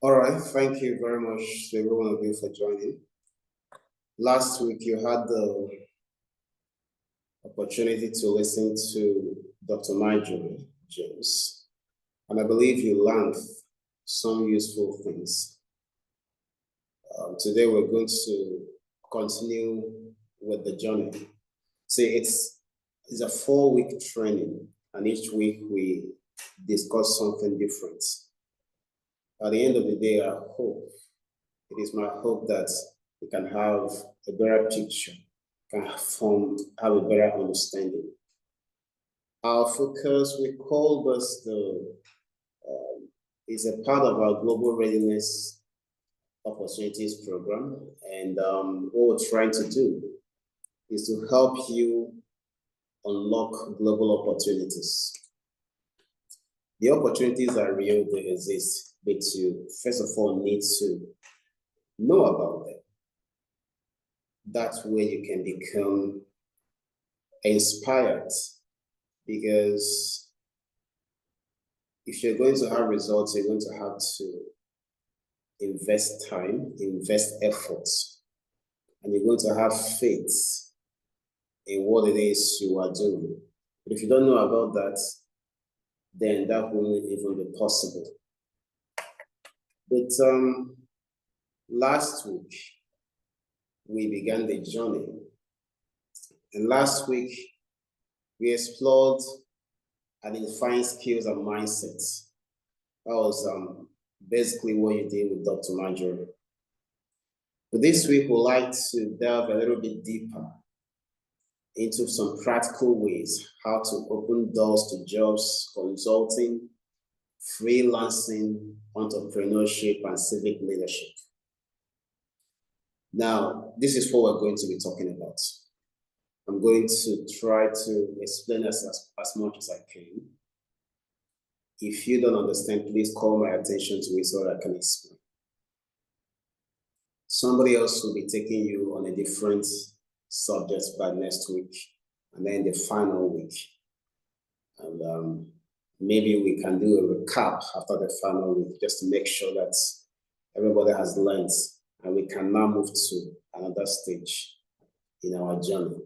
All right, thank you very much to every one of you for joining. Last week, you had the opportunity to listen to Dr. Marjorie James, and I believe you learned some useful things. Today, we're going to continue with the journey. See, it's a 4-week training, and each week we discuss something different. At the end of the day, it is my hope that we can have a better picture, can have a better understanding. Our focus, we call this is a part of our Global Readiness Opportunities Program. And what we're trying to do is to help you unlock global opportunities. The opportunities are real, they exist, but you first of all need to know about them. That's where you can become inspired, because if you're going to have results, you're going to have to invest time, invest efforts, and you're going to have faith in what it is you are doing. But if you don't know about that, then that won't even be possible. But last week, we began the journey. And last week, we explored identifying skills and mindsets. That was basically what you did with Dr. Marjorie. But this week, we'd like to delve a little bit deeper into some practical ways how to open doors to jobs, consulting, freelancing, entrepreneurship, and civic leadership. Now, this is what we're going to be talking about. I'm going to try to explain as much as I can. If you don't understand, please call my attention to it so that I can explain. Somebody else will be taking you on a different subject by next week, and then the final week. And maybe we can do a recap after the final week just to make sure that everybody has learned and we can now move to another stage in our journey.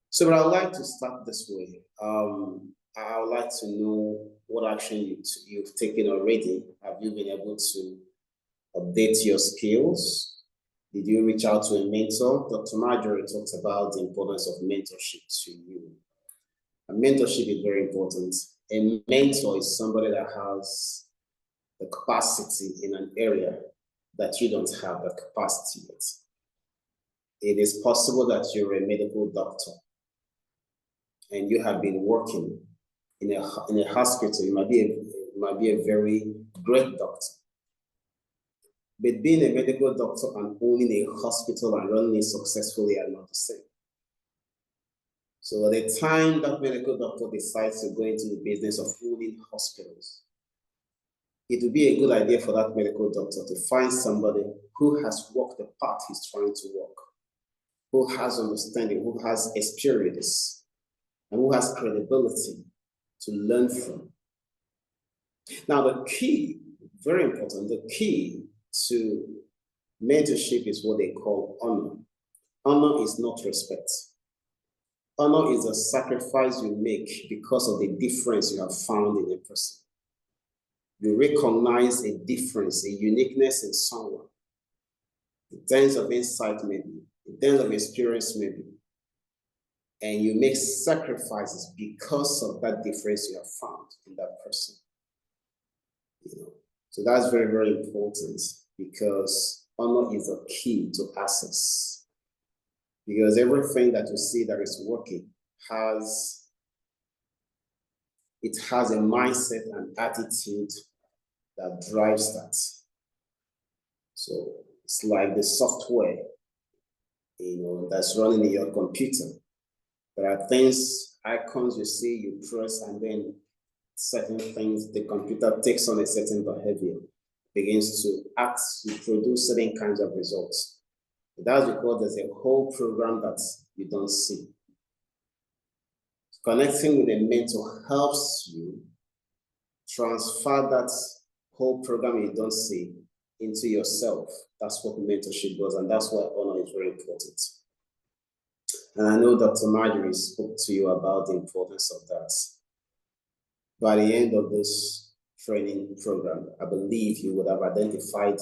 So but I'd like to start this way. I would like to know what action you've taken already. Have you been able to update your skills? Did you reach out to a mentor? Dr. Marjorie talks about the importance of mentorship to you. And mentorship is very important. A mentor is somebody that has the capacity in an area that you don't have the capacity yet. It is possible that you're a medical doctor and you have been working in a hospital. You might be a very great doctor. But being a medical doctor and owning a hospital and running it successfully are not the same. So at the time that medical doctor decides to go into the business of owning hospitals, it would be a good idea for that medical doctor to find somebody who has walked the path he's trying to walk, who has understanding, who has experience, and who has credibility to learn from. Now, the key, very important, the key to mentorship is what they call honor. Honor is not respect. Honor is a sacrifice you make because of the difference you have found in a person. You recognize a difference, a uniqueness in someone, in terms of insight maybe, in terms of experience maybe, and you make sacrifices because of that difference you have found in that person. So that's very, very important, because honor is the key to access. Because everything that you see that is working has a mindset and attitude that drives that. So it's like the software, that's running in your computer. There are things, icons you see, you press, and then certain things, the computer takes on a certain behavior, begins to act, to produce certain kinds of results. That's because there's a whole program that you don't see. Connecting with a mentor helps you transfer that whole program you don't see into yourself. That's what mentorship does, and that's why honor is very important. And I know Dr. Marjorie spoke to you about the importance of that. By the end of this training program, I believe you would have identified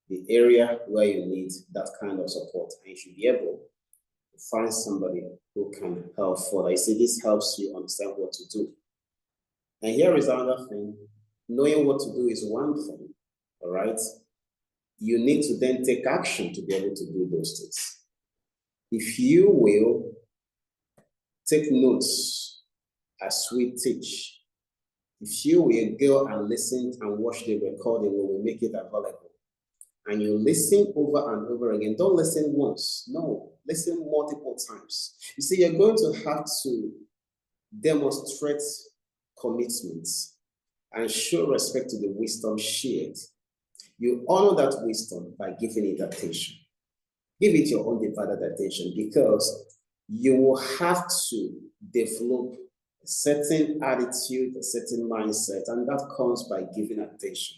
the area where you need that kind of support, and you should be able to find somebody who can help further. You see, this helps you understand what to do. And here is another thing. Knowing what to do is one thing, all right? You need to then take action to be able to do those things. If you will take notes as we teach, if you will go and listen and watch the recording when we make it available, and you listen over and over again, don't listen once, no, listen multiple times. You see, you're going to have to demonstrate commitments and show respect to the wisdom shared. You honor that wisdom by giving it attention. Give it your own divided attention, because you will have to develop a certain attitude, a certain mindset, and that comes by giving attention.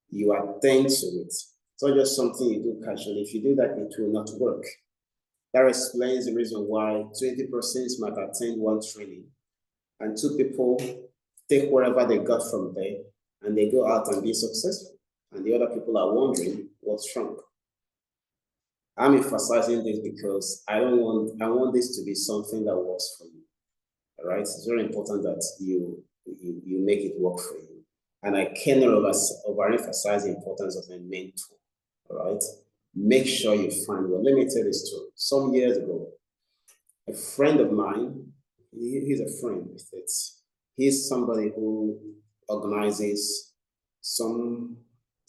You attend to it. It's not just something you do casually. If you do that, it will not work. That explains the reason why 20% might attend one training, and 2 people take whatever they got from there, and they go out and be successful. And the other people are wondering what's wrong. I'm emphasizing this because I want this to be something that works for you. All right, it's very important that you make it work for you. And I cannot overemphasize the importance of a mentor. All right, make sure you find one. Let me tell you a story. Some years ago, a friend of mine, he's a friend. He's somebody who organizes some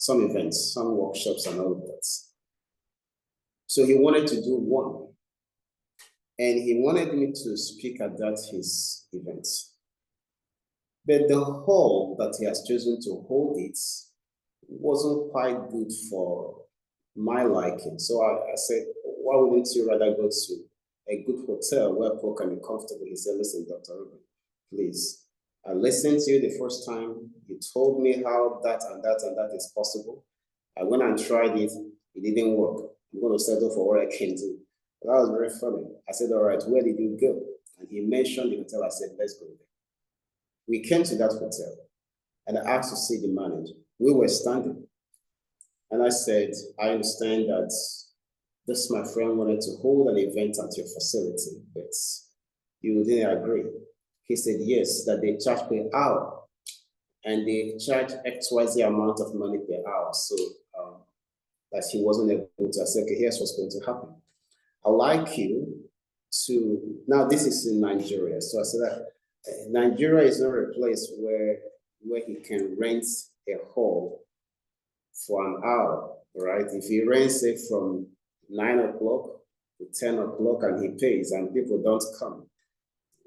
events, some workshops, and all of that. So he wanted to do one, and he wanted me to speak at his event. But the hall that he has chosen to hold it wasn't quite good for my liking. So I said, why wouldn't you rather go to a good hotel where people can be comfortable? He said, listen, Dr. Ruben, please, I listened to you the first time. You told me how that and that and that is possible. I went and tried it. It didn't work. I'm going to settle for what I can do. That was very funny. I said, all right, where did you go? And he mentioned the hotel. I said, let's go there. We came to that hotel, and I asked to see the manager. We were standing. And I said, I understand that this, my friend, wanted to hold an event at your facility, but you didn't agree. He said, yes, that they charge per hour, and they charge XYZ amount of money per hour. So that he wasn't able to. I said, okay, here's what's going to happen. I'd like you to, now this is in Nigeria. So I said that Nigeria is not a place where he can rent a hall for an hour, right? If he rents it from 9 o'clock to 10 o'clock and he pays and people don't come,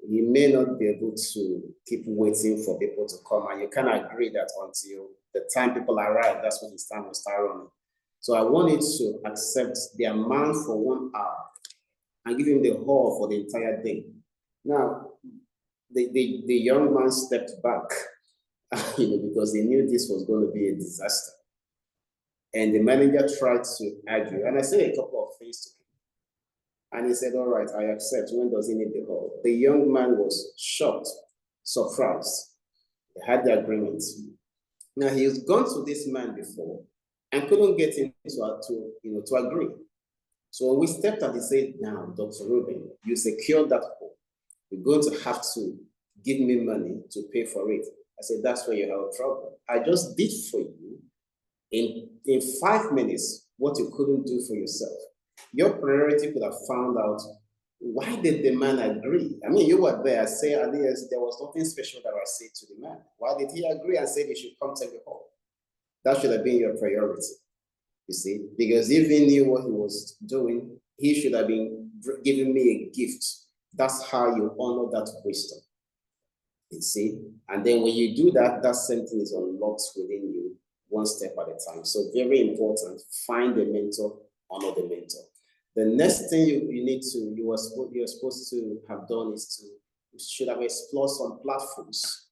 he may not be able to keep waiting for people to come, and you can't agree that until the time people arrive, that's when his time will start running. So I wanted to accept the amount for 1 hour and give him the hall for the entire day. Now, the young man stepped back, because he knew this was going to be a disaster. And the manager tried to argue, and I said a couple of things to him. And he said, all right, I accept. When does he need the hall? The young man was shocked, surprised. They had the agreement. Now, he has gone to this man before and couldn't get him to agree. So when we stepped out, he said, now, Dr. Ruben, you secured that hall. You're going to have to give me money to pay for it. I said, that's where you have a problem. I just did for you in 5 minutes what you couldn't do for yourself. Your priority could have found out, why did the man agree? I mean, you were there. I say, Elias, there was nothing special that I said to the man. Why did he agree and say he should come take the hall? That should have been your priority, you see, because if he knew what he was doing, he should have been giving me a gift. That's how you honor that wisdom, you see. And then when you do that, that same thing is unlocked within you, one step at a time. So very important, find a mentor, honor the mentor. The next thing you're supposed to have done is you should have explored some platforms.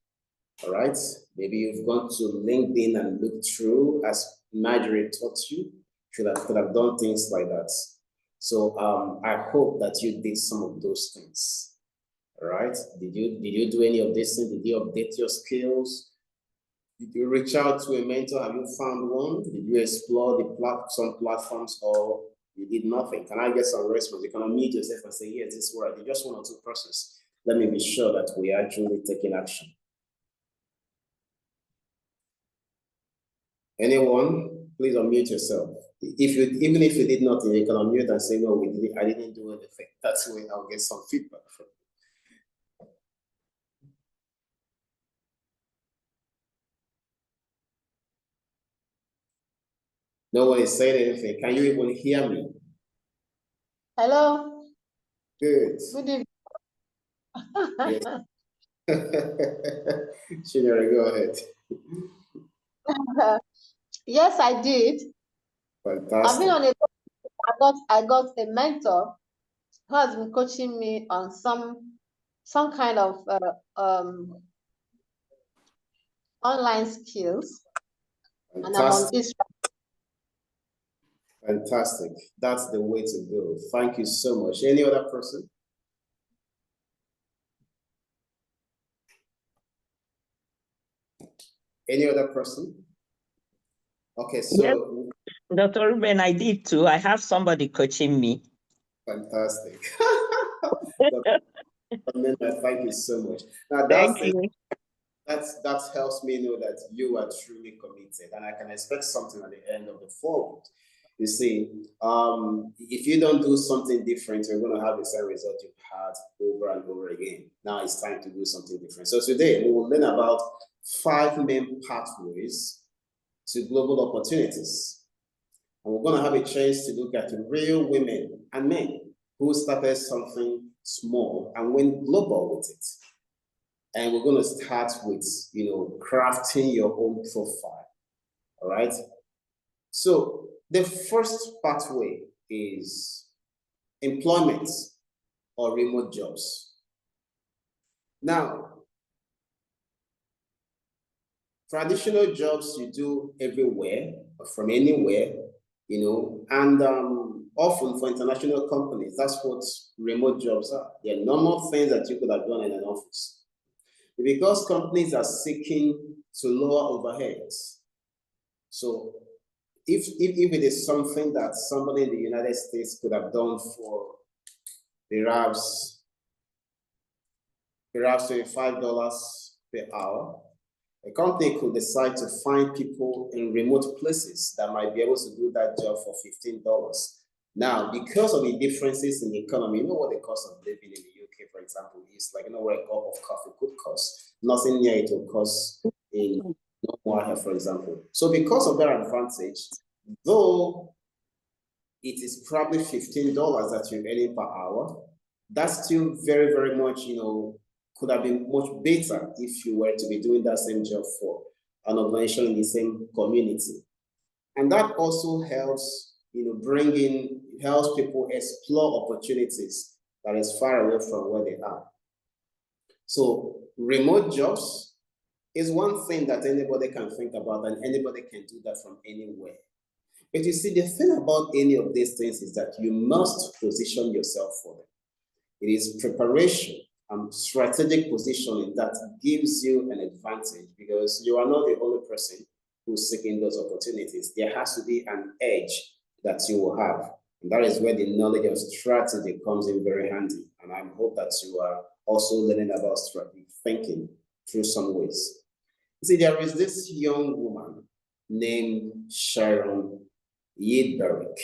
All right. Maybe you've gone to LinkedIn and looked through as Marjorie taught you. Could have done things like that. So I hope that you did some of those things. All right. Did you do any of these things? Did you update your skills? Did you reach out to a mentor? Have you found one? Did you explore some platforms, or you did nothing? Can I get some response? You can unmute yourself and say, yes, this is what I did. Just one or two persons. Let me be sure that we are actually taking action. Anyone, please unmute yourself. Even if you did nothing, you can unmute and say, no, I didn't do anything. That's when I'll get some feedback from you. No one is saying anything. Can you even hear me? Hello. Good. Good evening. Yes. Chinere, go ahead. Yes, I did. Fantastic. I've been on I got a mentor who has been coaching me on some kind of online skills. Fantastic. And I'm on this. Fantastic. That's the way to go. Thank you so much. Any other person? Any other person? Okay, so. Yep. Dr. Ruben, I did too. I have somebody coaching me. Fantastic. Thank you so much. Now, Thank you. That helps me know that you are truly committed, and I can expect something at the end of the forward. You see, if you don't do something different, you're going to have the same result you've had over and over again. Now it's time to do something different. So today we will learn about 5 main pathways to global opportunities. And we're going to have a chance to look at real women and men who started something small and went global with it. And we're going to start with, crafting your own profile. All right. So the first pathway is employment or remote jobs. Now, traditional jobs you do everywhere, from anywhere, and often for international companies, that's what remote jobs are. They're normal things that you could have done in an office. Because companies are seeking to lower overheads. So if it is something that somebody in the United States could have done for perhaps $25 per hour, a company could decide to find people in remote places that might be able to do that job for $15. Now, because of the differences in the economy, you know what the cost of living in the UK, for example, is like, what a cup of coffee could cost. Nothing near it will cost in Norway, for example. So because of that advantage, though it is probably $15 that you're earning per hour, that's still very, very much, could have been much better if you were to be doing that same job for an organization in the same community. And that also helps, helps people explore opportunities that is far away from where they are. So remote jobs is one thing that anybody can think about, and anybody can do that from anywhere. But you see, the thing about any of these things is that you must position yourself for them. It is preparation and strategic positioning that gives you an advantage, because you are not the only person who's seeking those opportunities. There has to be an edge that you will have. And that is where the knowledge of strategy comes in very handy. And I hope that you are also learning about strategic thinking through some ways. See, there is this young woman named Sharon Yidberg.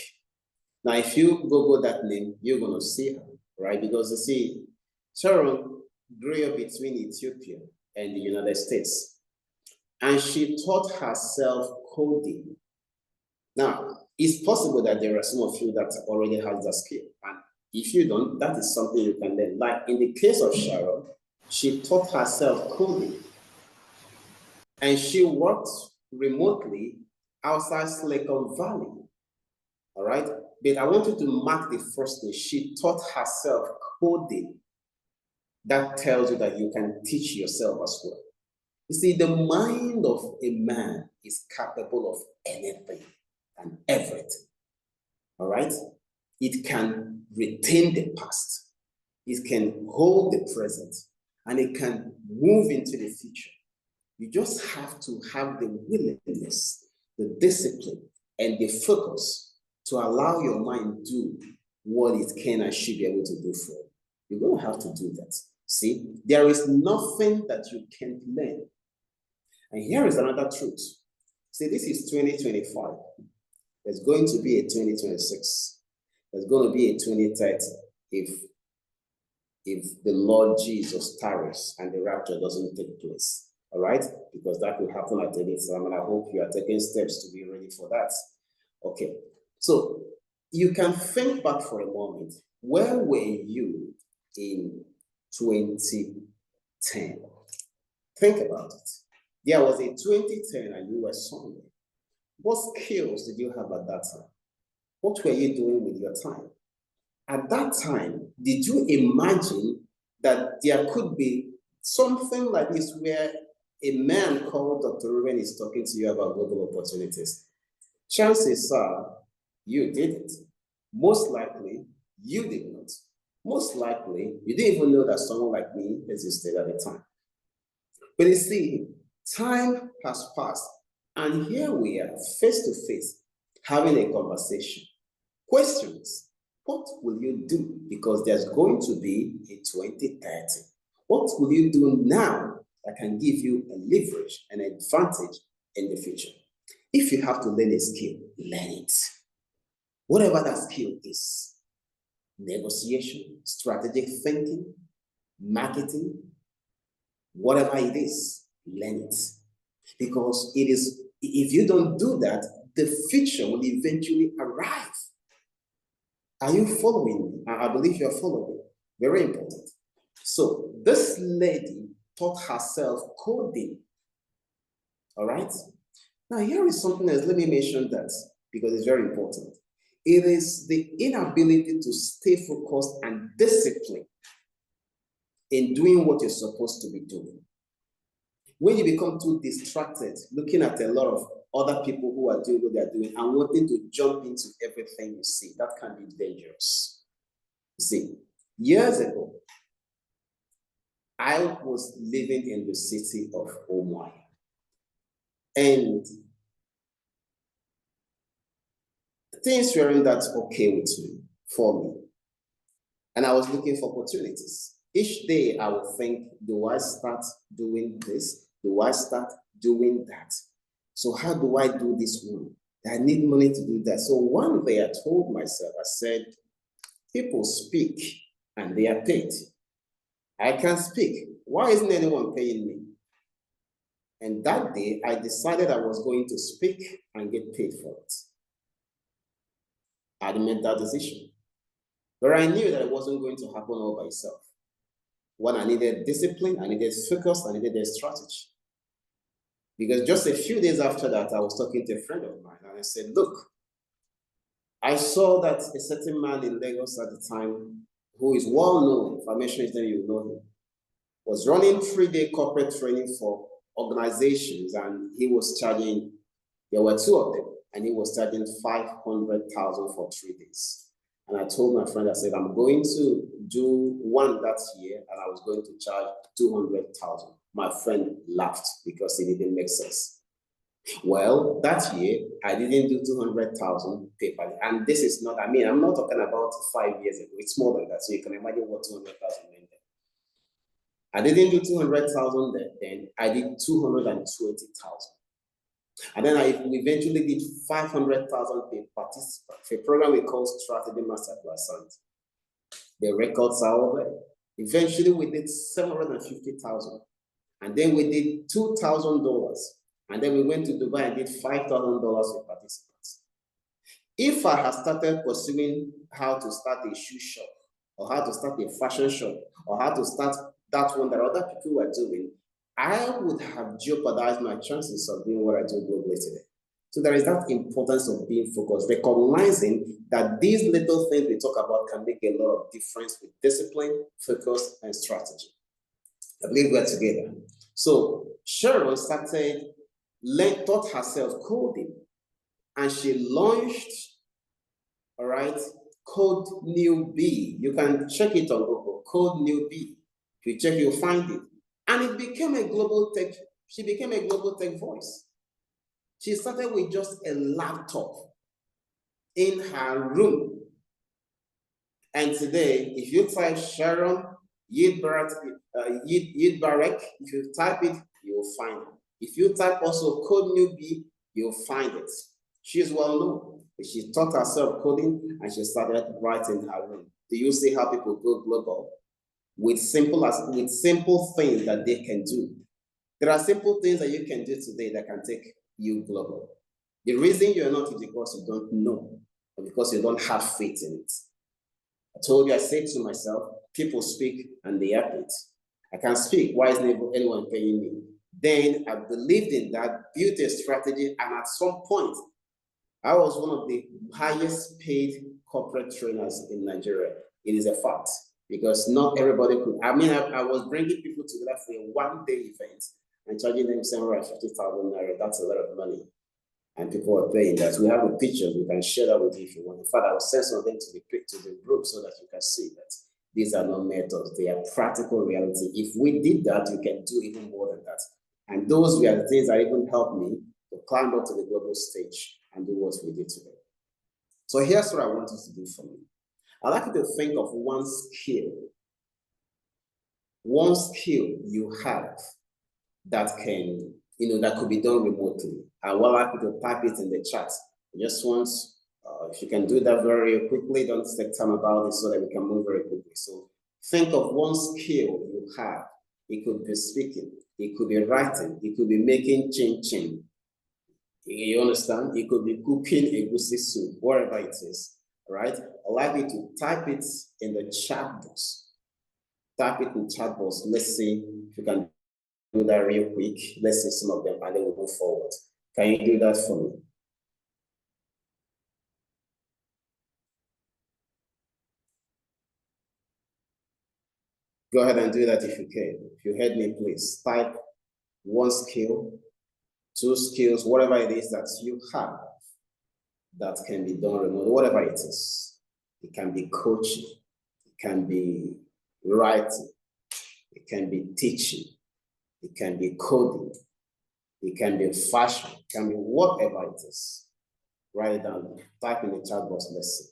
Now, if you Google that name, you're going to see her, right? Because you see, Sharon grew up between Ethiopia and the United States, and she taught herself coding. Now, it's possible that there are some of you that already have that skill, and if you don't, that is something you can learn. Like in the case of Sharon, she taught herself coding, and she worked remotely outside Silicon Valley. All right, but I want you to mark the first thing. She taught herself coding. That tells you that you can teach yourself as well. You see, the mind of a man is capable of anything and everything. All right? It can retain the past, it can hold the present, and it can move into the future. You just have to have the willingness, the discipline, and the focus to allow your mind do what it can and should be able to do for you. You're going to have to do that. See, there is nothing that you can't learn. And here is another truth. See, this is 2025. There's going to be a 2026. There's going to be a 2030 if the Lord Jesus tarries and the rapture doesn't take place. All right? Because that will happen at any time, and I hope you are taking steps to be ready for that. Okay. So you can think back for a moment. Where were you in 2010? Think about it. There was a 2010 and you were somewhere. What skills did you have at that time? What were you doing with your time? At that time, did you imagine that there could be something like this where a man called Dr. Ruben is talking to you about global opportunities? Chances are you didn't. Most likely, you did not. Most likely, you didn't even know that someone like me existed at the time. But you see, time has passed, and here we are, face to face, having a conversation. Questions. What will you do? Because there's going to be a 2030. What will you do now that can give you a leverage, an advantage in the future? If you have to learn a skill, learn it. Whatever that skill is, negotiation, strategic thinking, marketing, whatever it is, learn it. Because it is, if you don't do that, the future will eventually arrive. Are you following? I believe you're following. Very important. So this lady taught herself coding. All right? Now here is something else. Let me mention that because it's very important. It is the inability to stay focused and disciplined in doing what you're supposed to be doing. When you become too distracted, looking at a lot of other people who are doing what they're doing and wanting to jump into everything you see, that can be dangerous. See, years ago, I was living in the city of Omai. And things weren't that okay with me, for me. And I was looking for opportunities. Each day I would think, do I start doing this? Do I start doing that? So how do I do this one? I need money to do that. So one day I told myself, I said, people speak and they are paid. I can speak. Why isn't anyone paying me? And that day I decided I was going to speak and get paid for it. I made that decision. But I knew that it wasn't going to happen all by itself. When I needed discipline, I needed focus, I needed a strategy. Because just a few days after that, I was talking to a friend of mine and I said, look, I saw that a certain man in Lagos at the time, who is well known, if I mention his name, you know him, was running 3-day corporate training for organizations, and he was charging, there were 2 of them, and he was charging 500,000 for 3 days. And I told my friend, I said, I'm going to do one that year, and I was going to charge 200,000. My friend laughed because it didn't make sense. Well, that year, I didn't do 200,000 paper. And this is not, I mean, I'm not talking about 5 years ago. It's more than that. So you can imagine what 200,000 meant then. I didn't do 200,000 then. I did 220,000. And then I eventually did 500,000 per participant for a program we call Strategy Masterclass. The records are over. Eventually, we did 750,000. And then we did $2,000. And then we went to Dubai and did $5,000 for participants. If I had started pursuing how to start a shoe shop, or how to start a fashion shop, or how to start that one that other people were doing, I would have jeopardized my chances of doing what I do globally today. So there is that importance of being focused, recognizing that these little things we talk about can make a lot of difference with discipline, focus, and strategy. I believe we're together. So Sharon taught herself coding, and she launched, all right, Code New B. You can check it on Google, Code New B. If you check, you'll find it. And it became a global tech, she became a global tech voice. She started with just a laptop in her room. And today, if you type Sharon Yidbarek, if you type it, you will find it. If you type also Code New B, you'll find it. She is well known. She taught herself coding and she started writing her room. Do you see how people go global? With simple things that they can do. There are simple things that you can do today that can take you global. The reason you're not is because you don't know, or because you don't have faith in it. I told you, I said to myself, people speak and they act it. I can speak, why isn't anyone paying me? Then I believed in that, built a strategy, and at some point, I was one of the highest paid corporate trainers in Nigeria. It is a fact, because not everybody could. I mean, I was bringing people together for a one-day event and charging them 750,000 naira. That's a lot of money. And people are paying that. We have the pictures, we can share that with you if you want. In fact, I will send some of them to the group so that you can see that these are not methods, they are practical reality. If we did that, you can do even more than that. And those were the things that even helped me to climb up to the global stage and do what we did today. So here's what I want you to do for me. I'd like you to think of one skill you have that can, that could be done remotely. I would like you to type it in the chat. Just once, if you can do that very quickly, don't take time about it so that we can move very quickly. So think of one skill you have. It could be speaking, it could be writing, it could be making chin. You understand? It could be cooking a goosey soup, whatever it is. All right? I'd like you to type it in the chat box. Type it in the chat box. Let's see if you can do that real quick. Let's see some of them and then we'll move forward. Can you do that for me? Go ahead and do that if you can. If you heard me, please type one skill, two skills, whatever it is that you have that can be done remotely, whatever it is. It can be coaching, it can be writing, it can be teaching, it can be coding, it can be fashion, it can be whatever it is. Write it down, type in the chat box, let's see.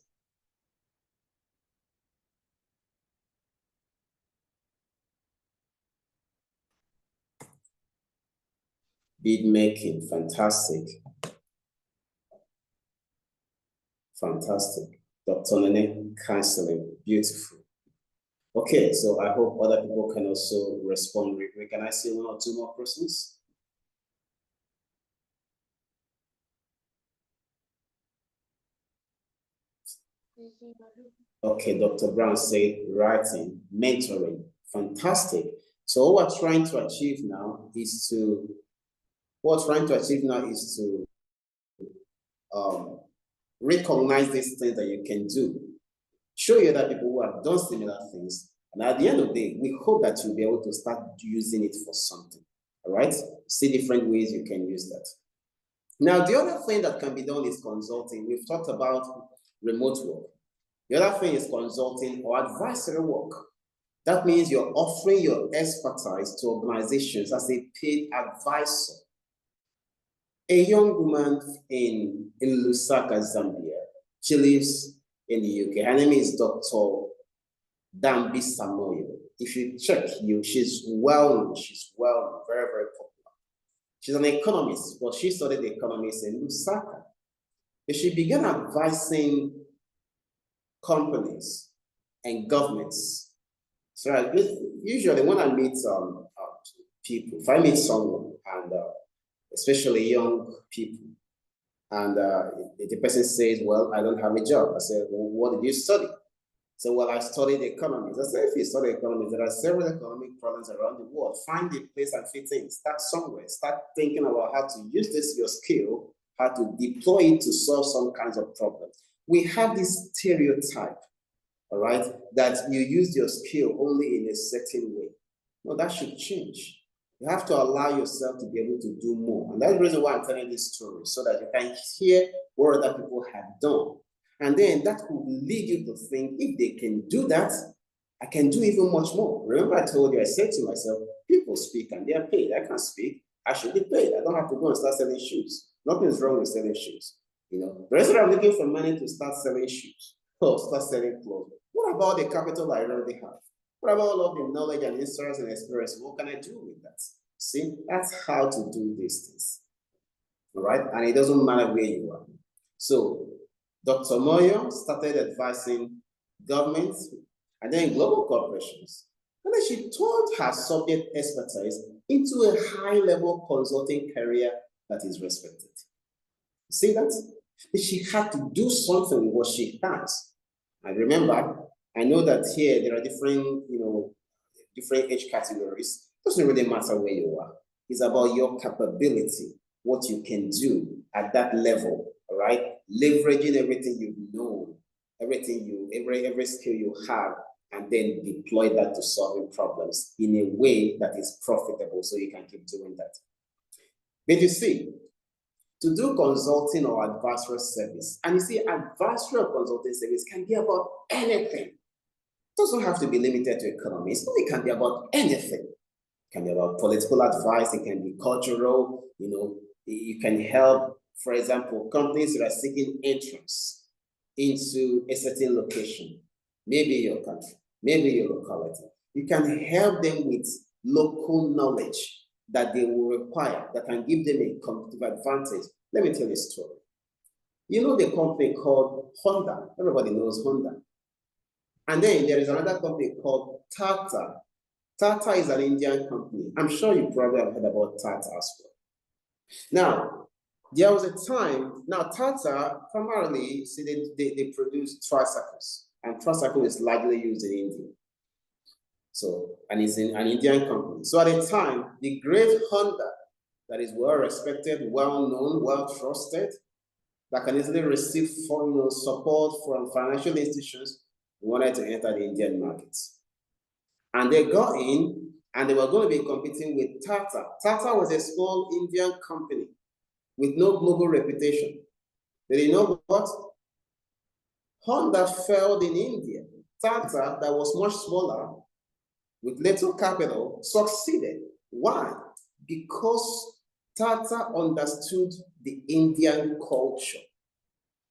Bead making, fantastic. Fantastic. Dr. Nene, counseling, beautiful. Okay, so I hope other people can also respond. Can I see one or two more persons? Okay, Dr. Brown said writing, mentoring, fantastic. So what we're trying to achieve now is to, recognize these things that you can do. Show you other people who have done similar things. And at the end of the day, we hope that you'll be able to start using it for something. All right? See different ways you can use that. Now, the other thing that can be done is consulting. We've talked about remote work. The other thing is consulting or advisory work. That means you're offering your expertise to organizations as a paid advisor. A young woman in Lusaka, Zambia, she lives in the UK. Her name is Dr. Dambi Samoyo. If you check, she's well-known, very, very popular. She's an economist, but she studied economics in Lusaka. And she began advising companies and governments. So usually when I meet people, if I meet someone, and especially young people, and the person says, well, I don't have a job. I said, well, what did you study? So, well, I studied economics. I said, if you study economics, there are several economic problems around the world. Find a place and fit in. Start somewhere. Start thinking about how to use your skill, how to deploy it to solve some kinds of problems. We have this stereotype, all right, that you use your skill only in a certain way. No, that should change. You have to allow yourself to be able to do more. And that's the reason why I'm telling this story, so that you can hear what other people have done. And then that could lead you to think, if they can do that, I can do even much more. Remember I told you, I said to myself, people speak and they are paid. I can't speak. I should be paid. I don't have to go and start selling shoes. Nothing's wrong with selling shoes. You know, the rest of I'm looking for money to start selling shoes or start selling clothes. What about the capital I already have? What about all of the knowledge and insights and experience? What can I do with that? See, that's how to do these things. All right, and it doesn't matter where you are. So Dr. Moyo started advising governments and then global corporations. And then she turned her subject expertise into a high-level consulting career that is respected. See that? She had to do something with what she has. And remember, I know that here there are different, different age categories. It doesn't really matter where you are. It's about your capability, what you can do at that level, all right? Leveraging everything you've known, every skill you have, and then deploy that to solving problems in a way that is profitable so you can keep doing that. But you see, to do consulting or advisory service, and you see, advisory or consulting service can be about anything. It doesn't have to be limited to economics, but it can be about anything. It can be about political advice, it can be cultural, you can help, for example, companies that are seeking entrance into a certain location, maybe your country, maybe your locality. You can help them with local knowledge that they will require, that can give them a competitive advantage. Let me tell you a story. You know the company called Honda. Everybody knows Honda. And then there is another company called Tata. Tata is an Indian company. I'm sure you probably have heard about Tata as well. Now, there was a time, now Tata primarily, see, they produce tricycles, and tricycle is largely used in India. So, and it's in an Indian company. So at the time, the great Honda, that is well respected, well known, well trusted, that can easily receive support from financial institutions, wanted to enter the Indian markets. And they got in, and they were going to be competing with Tata. Tata was a small Indian company with no global reputation. But you know what? Honda failed in India. Tata, that was much smaller, with little capital, succeeded. Why? Because Tata understood the Indian culture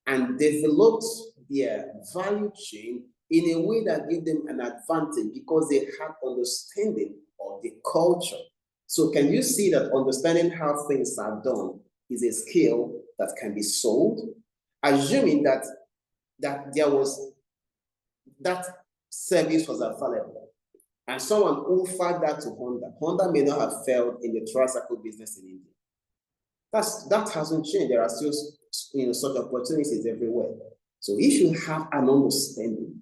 and developed their value chain in a way that gave them an advantage because they had understanding of the culture. So can you see that understanding how things are done is a skill that can be sold, assuming that there was that service was available? And someone offered that to Honda. Honda may not have failed in the tricycle business in India. That hasn't changed. There are still such opportunities everywhere. So if you have an understanding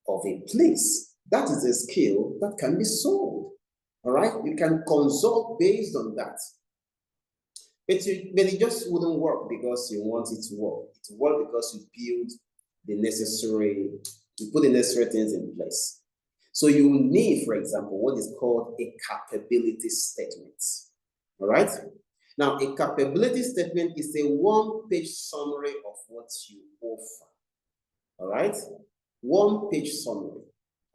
of a place, that is a skill that can be sold. All right? You can consult based on that. But it just wouldn't work because you want it to work. It will work because you put the necessary things in place. So you need, for example, what is called a capability statement. All right? Now, a capability statement is a one-page summary of what you offer. All right? One-page summary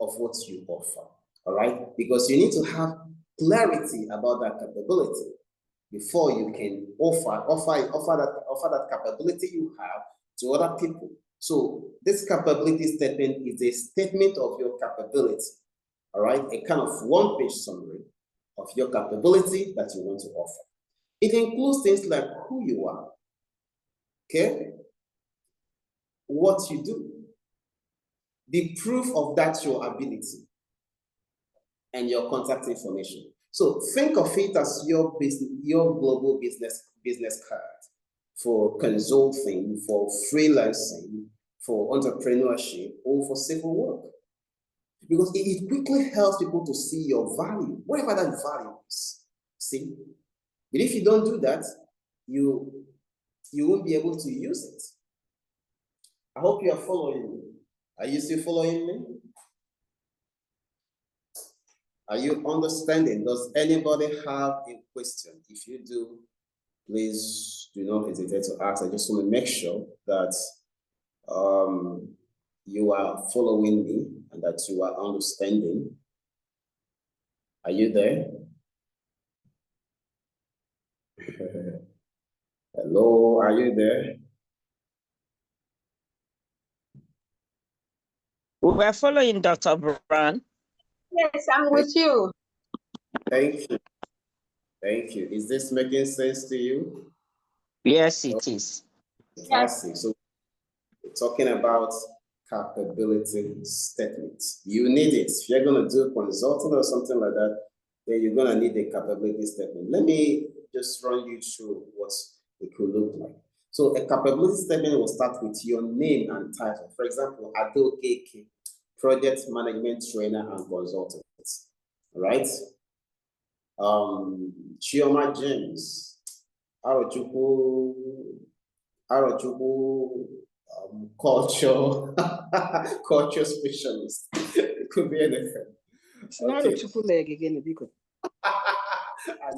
of what you offer. All right? Because you need to have clarity about that capability before you can offer that capability you have to other people. So this capability statement is a statement of your capability, all right? A kind of one-page summary of your capability that you want to offer. It includes things like who you are, okay? What you do, the proof of that your ability, and your contact information. So think of it as your global business card for consulting, for freelancing, for entrepreneurship, or for civil work. Because it quickly helps people to see your value, whatever that value is. See? But if you don't do that, you won't be able to use it. I hope you are following me. Are you still following me? Are you understanding? Does anybody have a question? If you do, please do not hesitate to ask. I just want to make sure that you are following me and that you are understanding. Are you there? Hello, are you there? We were following Dr. Brown. Yes, I'm with you. Thank you. Thank you. Is this making sense to you? Yes, it is. Fantastic. So we're talking about capability statements. You need it. If you're going to do consulting or something like that, then you're going to need a capability statement. Let me just run you through what it could look like. So a capability statement will start with your name and title. For example, Ado Keke, project management trainer and consultant. All right. Chioma James, Arochukwu, culture, culture specialist. It could be anything. It's not a triple leg again, because I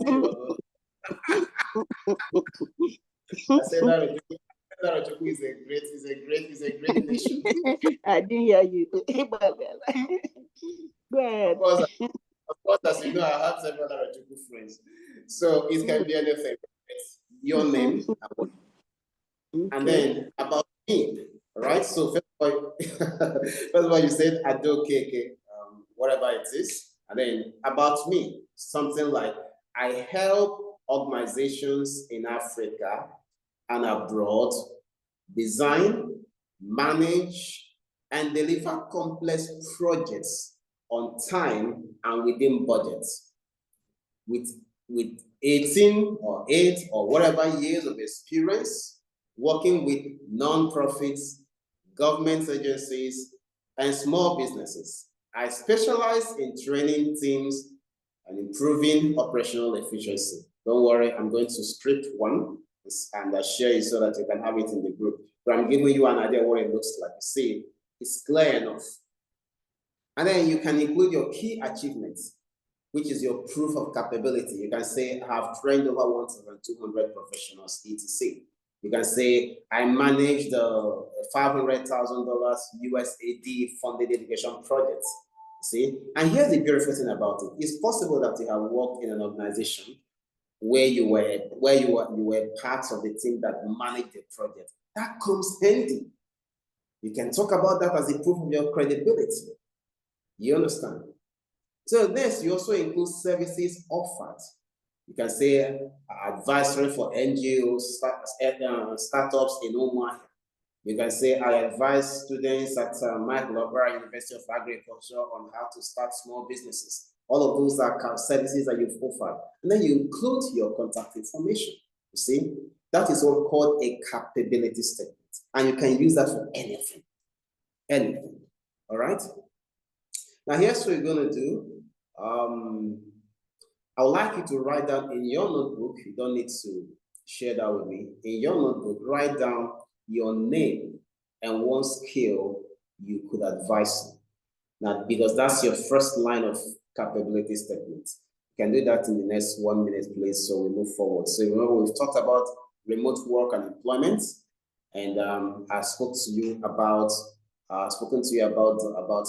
said that Arochukwu is a great nation. I didn't hear you. Go ahead. Of course, as you know, I have several Arochukwu friends. So it can be anything. It's your name, and then about me, right? So first of all, you said Ado Keke, whatever it is, and then about me, something like I help organizations in Africa and abroad design, manage, and deliver complex projects on time and within budgets. With 18 or 8 or whatever years of experience working with non-profits, government agencies, and small businesses. I specialize in training teams and improving operational efficiency. Don't worry, I'm going to script one and share it so that you can have it in the group. But I'm giving you an idea of what it looks like. You see, it's clear enough. And then you can include your key achievements, which is your proof of capability. You can say, I have trained over 1,200 professionals, etc. You can say, I managed the $500,000 USAID funded education projects. See? And here's the beautiful thing about it. It's possible that you have worked in an organization where you were part of the team that managed the project. That comes handy. You can talk about that as a proof of your credibility. You understand? So this, you also include services offered. You can say advisory for NGOs, startups in Omaha. You can say I advise students at Michael Obara University of Agriculture on how to start small businesses. All of those are services that you've offered. And then you include your contact information. You see, that is what called a capability statement. And you can use that for anything. Anything. All right? Now, here's what you're going to do. I would like you to write down in your notebook, you don't need to share that with me. In your notebook, write down your name and one skill you could advise on. Now, because that's your first line of capability statement. You can do that in the next 1 minute, please, so we move forward. So remember, we've talked about remote work and employment, and I spoke to you about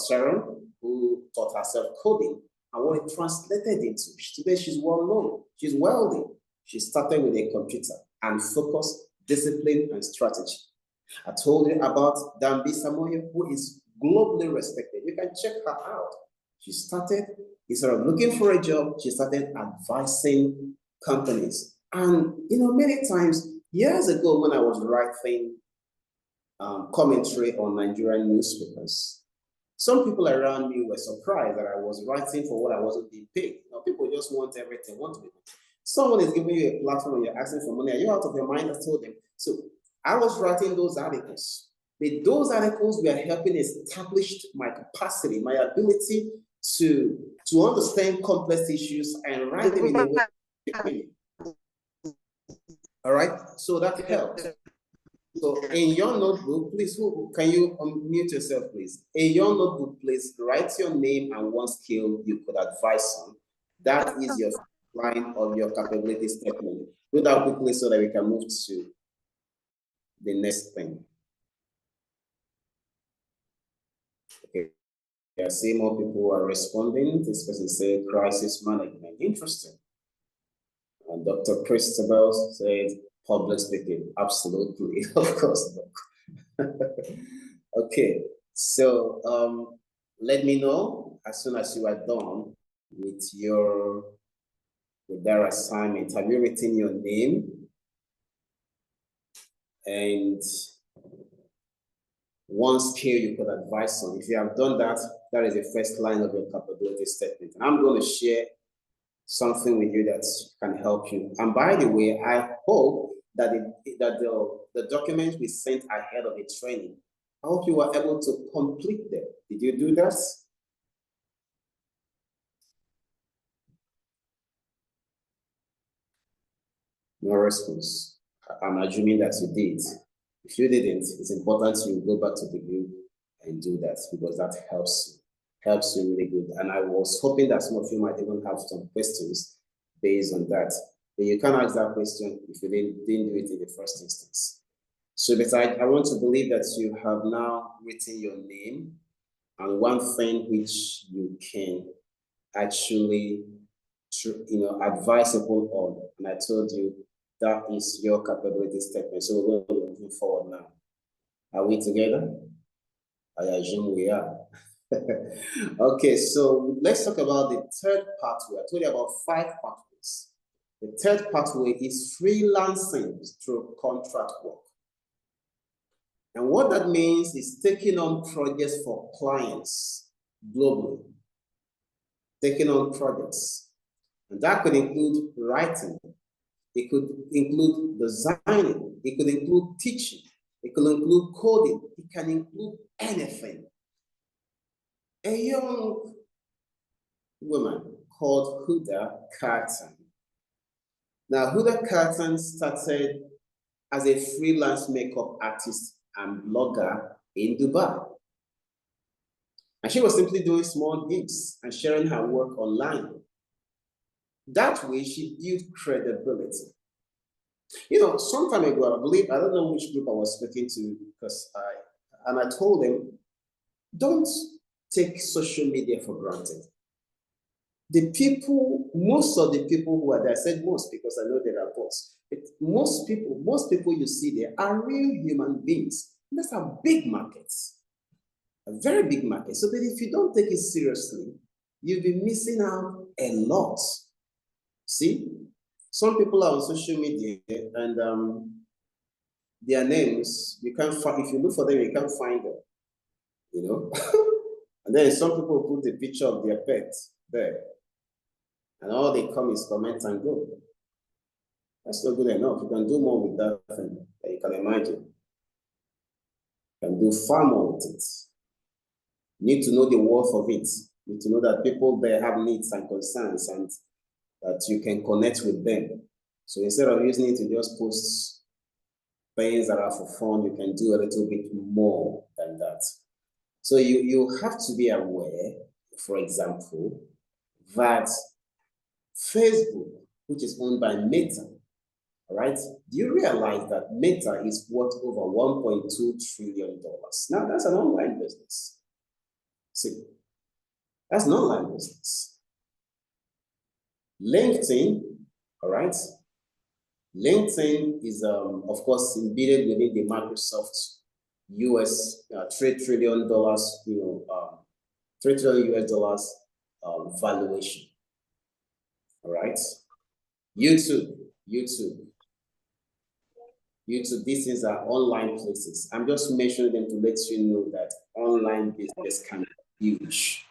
Sharon, who taught herself coding and what it translated into. Today, she's well known. She's wealthy. She started with a computer and focus, discipline, and strategy. I told you about Dambi Samoye, who is globally respected. You can check her out. She started, instead of looking for a job, she started advising companies. And, many times, years ago, when I was writing commentary on Nigerian newspapers, some people around me were surprised that I was writing for what I wasn't being paid. People just want everything, want to be paid. Someone is giving you a platform and you're asking for money. Are you out of your mind? I told them. So I was writing those articles. But those articles were helping establish my capacity, my ability to understand complex issues and write them in a way. All right, so that helped. So in your notebook, please, who can you unmute yourself, please? In your notebook, please write your name and one skill you could advise on. That is your line of your capability statement. Do that quickly so that we can move to the next thing. Okay. I see more people are responding. This person said crisis management. Interesting. And Dr. Christabel said public speaking. Absolutely, of course. Okay, so let me know as soon as you are done with their assignment. Have you written your name? And one skill you could advise on. If you have done that, that is the first line of your capability statement. And I'm going to share something with you that can help you. And by the way, I hope that the documents we sent ahead of the training, I hope you were able to complete them. Did you do that? No response. I'm assuming that you did. If you didn't, it's important you go back to the group and do that because that helps you really good. And I was hoping that some of you might even have some questions based on that. But you can't ask that question if you didn't do it in the first instance. So besides, I want to believe that you have now written your name and one thing which you can actually, advise people on. And I told you that is your capability statement. So we're going to be moving forward now. Are we together? I assume we are. Okay, so let's talk about the third pathway. I told you about 5 pathways. The third pathway is freelancing through contract work. And what that means is taking on projects for clients globally. Taking on projects. And that could include writing. It could include designing. It could include teaching. It could include coding. It can include anything. A young woman called Huda Carton. Now, Huda Carton started as a freelance makeup artist and blogger in Dubai. And she was simply doing small gigs and sharing her work online. That way, she built credibility. Some time ago, I don't know which group I was speaking to, I told them, don't take social media for granted. Most of the people who are there, I said most because I know there are bots, but most people you see there are real human beings. That's a big market, a very big market. So that if you don't take it seriously, you'll be missing out a lot. See, some people are on social media and their names, you can't find, if you look for them, you can't find them, And then some people put the picture of their pet there. And all they come is comment and go. That's not good enough. You can do more with that thing that you can imagine. You can do far more with it. You need to know the worth of it. You need to know that people there have needs and concerns and that you can connect with them. So instead of using it to just post things that are for fun, you can do a little bit more than that. So you have to be aware, for example, that Facebook, which is owned by Meta, all right? Do you realize that Meta is worth over $1.2 trillion? Now, that's an online business. See, that's an online business. LinkedIn, all right? LinkedIn is, of course, embedded within the Microsoft US $3 trillion, $3 trillion US valuation. All right. YouTube, these things are online places. I'm just mentioning them to let you know that online business can be huge.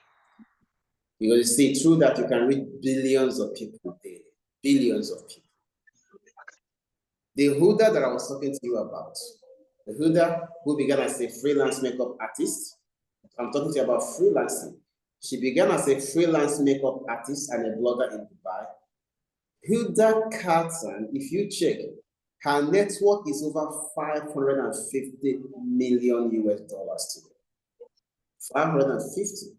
Because you see, through that, you can reach billions of people daily. Billions of people. The Huda that I was talking to you about, the Huda who began as a freelance makeup artist, I'm talking to you about freelancing. She began as a freelance makeup artist and a blogger in Dubai. Huda Carton, if you check, Her net worth is over 550 million US dollars today. 550.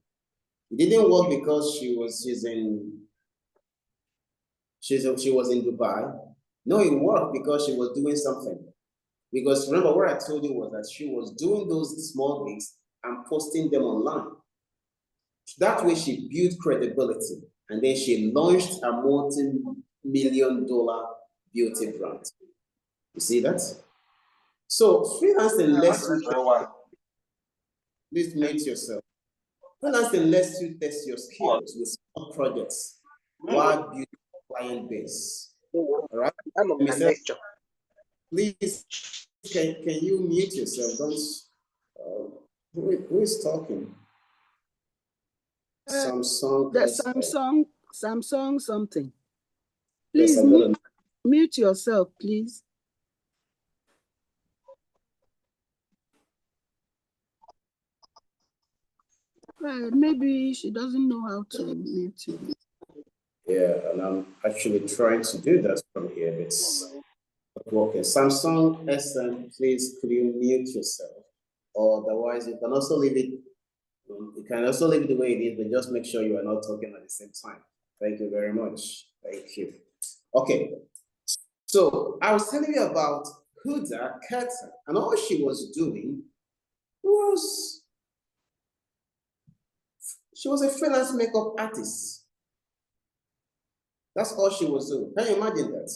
It didn't work because she was in Dubai. No, it worked because she was doing something. Because remember what I told you was that she was doing those small gigs and posting them online. That way she built credibility, and then she launched a multi-million-dollar beauty brand. You see that? So freelancing lets you, please mute yourself. Freelancing lets you test your skills with small projects while building a client base. All right? Mr. Please, can you mute yourself? Don't. Who is talking? Samsung. The Samsung something. Yes, Please mute yourself, please. Well, maybe she doesn't know how to mute you. Yeah, and I'm actually trying to do that from here. It's not working. Samsung SM, please could you mute yourself? Or otherwise, you can also leave it. You can also leave it the way it is, but just make sure you are not talking at the same time. Thank you very much. Thank you. Okay. So I was telling you about Huda Carter, and all she was doing was she was a freelance makeup artist. That's all she was doing. Can you imagine that?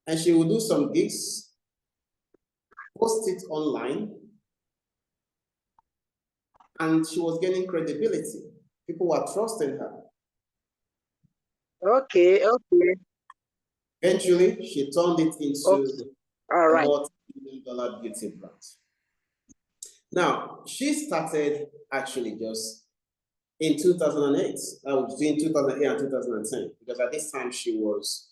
And she would do some gigs, post it online, and she was gaining credibility. People were trusting her. Okay. Eventually, she turned it into All right. a multi-million-dollar beauty brand. Now, she started actually just in 2008, between 2008 and 2010, because at this time she was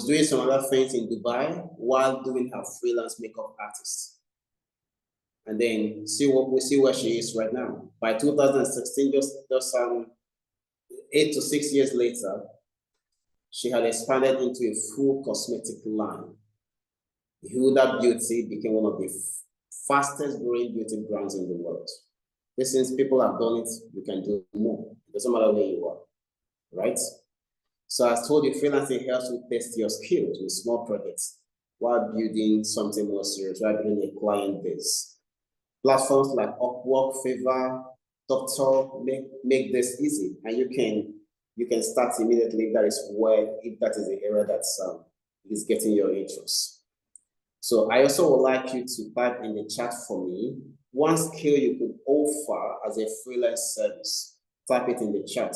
doing some other things in Dubai while doing her freelance makeup artist. And then see where she is right now. By 2016, just 8 to 6 years later, she had expanded into a full cosmetic line. Huda Beauty became one of the fastest growing beauty brands in the world. Since people have done it, you can do more. It doesn't matter where you are, right? So as told you, freelancing helps you test your skills with small projects while building something more serious, while building a client base. Platforms like Upwork, Fiverr, Doctor make this easy, and you can start immediately. If that is the area that is getting your interest. So I also would like you to type in the chat for me one skill you could offer as a freelance service. Type it in the chat.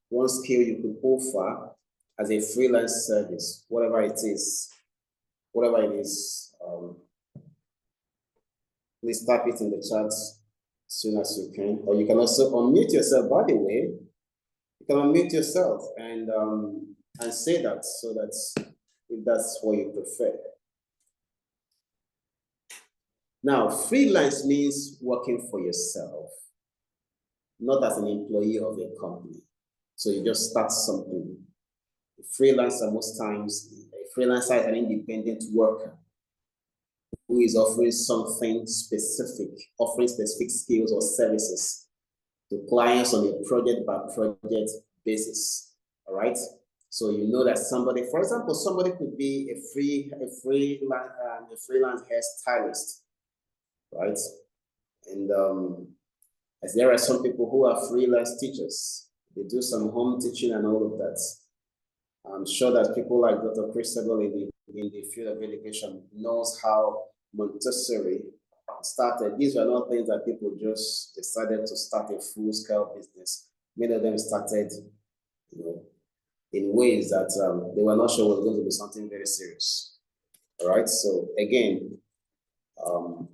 One skill you could offer as a freelance service, whatever it is. Please type it in the chat as soon as you can. Or you can also unmute yourself, by the way. You can unmute yourself and say that, so that if that's what you prefer. Now, freelance means working for yourself, not as an employee of a company. So you just start something. A freelancer, most times, a freelancer is an independent worker who is offering something specific, offering specific skills or services to clients on a project-by-project basis. All right. So you know that somebody, for example, somebody could be a freelance hairstylist, right? And as there are some people who are freelance teachers, they do some home teaching and all of that. I'm sure that people like Dr. Christabel in the field of education knows how Montessori started. These were not things that people just decided to start a full-scale business. Many of them started, in ways that they were not sure was going to be something very serious. All right. So again,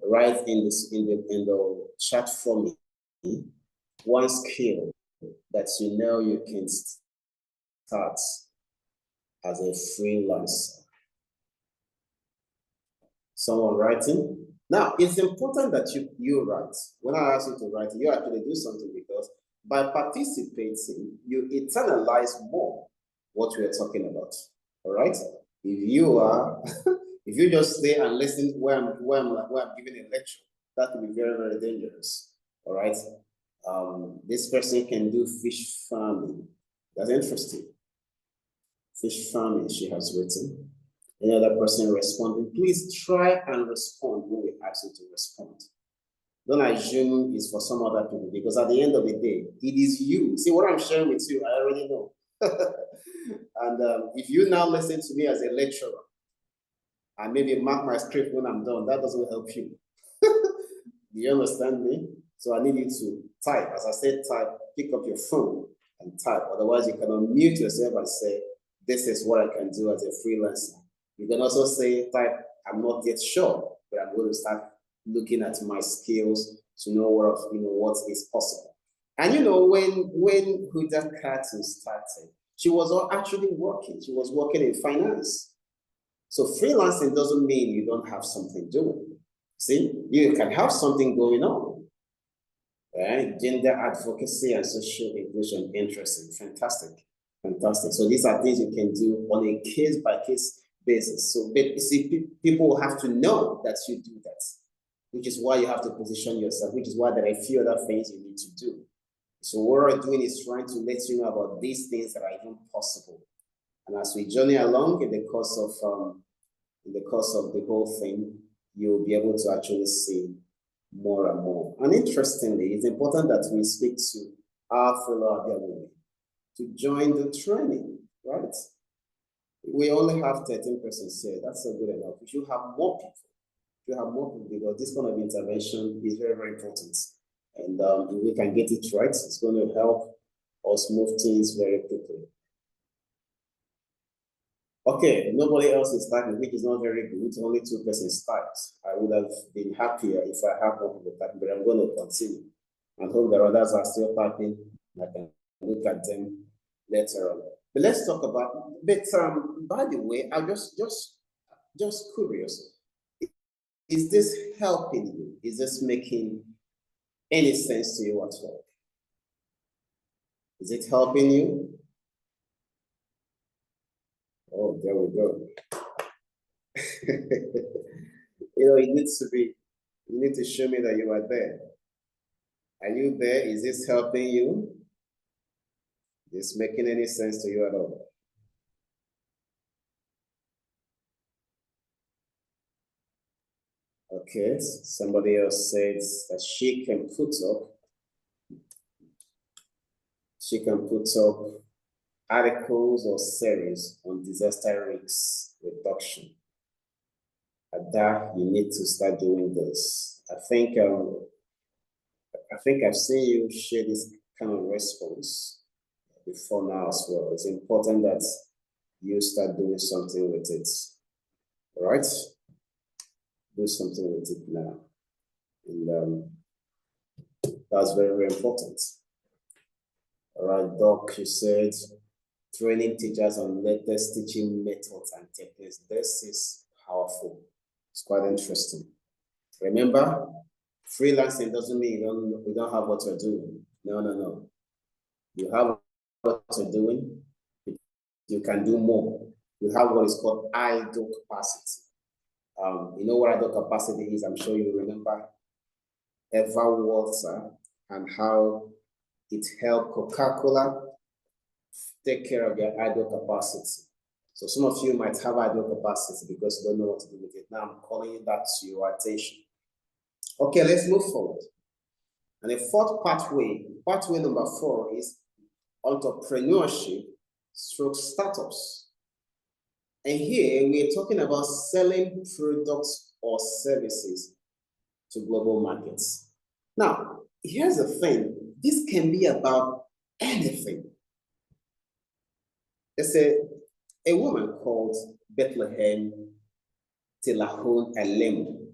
write in the chat for me one skill that you know you can start as a freelancer. Someone writing? Now, it's important that you write. When I ask you to write, you actually do something, because by participating, you internalize more what we are talking about. All right. If you are, if you just stay and listen where I'm giving a lecture, that could be very, very dangerous. All right. This person can do fish farming. That's interesting. Fish farming, she has written. Any other person responding, please try and respond when we ask you to respond. Don't assume it's for some other people, because at the end of the day, it is you. See what I'm sharing with you, I already know. And if you now listen to me as a lecturer and maybe mark my script when I'm done, that doesn't help you. Do you understand me? So I need you to type. As I said, type, pick up your phone and type. Otherwise, you can unmute yourself and say, this is what I can do as a freelancer. You can also say, type, I'm not yet sure, but I'm going to start looking at my skills to know what is possible. And when Huda Carton started, she was actually working. She was working in finance. So freelancing doesn't mean you don't have something doing. See, you can have something going on. Right? Gender advocacy and social inclusion, interesting, fantastic, fantastic. So these are things you can do on a case-by-case basis. So see, people have to know that you do that, which is why you have to position yourself, which is why there are a few other things you need to do. So what we're doing is trying to let you know about these things that are even possible. And as we journey along in the course of the whole thing, you'll be able to actually see more and more. And interestingly, it's important that we speak to our fellow Abia to join the training, right? We only have 13 persons here. That's not good enough. We should have more people. We have more people, because this kind of intervention is very, very important. And if we can get it right, it's going to help us move things very quickly. Okay, nobody else is typing, which is not very good. Only 2 persons typed. I would have been happier if I had more people typing, but I'm going to continue and hope the others are still typing. I can look at them later on. But let's talk about. But by the way, I'm just curious. Is this helping you? Is this making any sense to you at all? Is it helping you? Oh, there we go. You need to show me that you are there. Are you there? Is this helping you? Is this making any sense to you at all? Okay, somebody else says that she can put up articles or series on disaster risk reduction. At that, you need to start doing this. I think I've seen you share this kind of response before now as well. It's important that you start doing something with it. All right? Do something with it now. And that's very, very important. All right, Doc, you said training teachers on latest teaching methods and techniques. This is powerful. It's quite interesting. Remember, freelancing doesn't mean you don't have what you're doing. No. You have what you're doing. You can do more. You have what is called idle capacity. You know what idle capacity is? I'm sure you remember Eva Walter and how it helped Coca-Cola take care of their idle capacity. So some of you might have idle capacity because you don't know what to do with it. Now I'm calling that to your attention. Okay, let's move forward. And the fourth pathway number 4 is entrepreneurship / startups. And here we are talking about selling products or services to global markets. Now, here's the thing. This can be about anything. There's a woman called Bethlehem Telahon Alemu.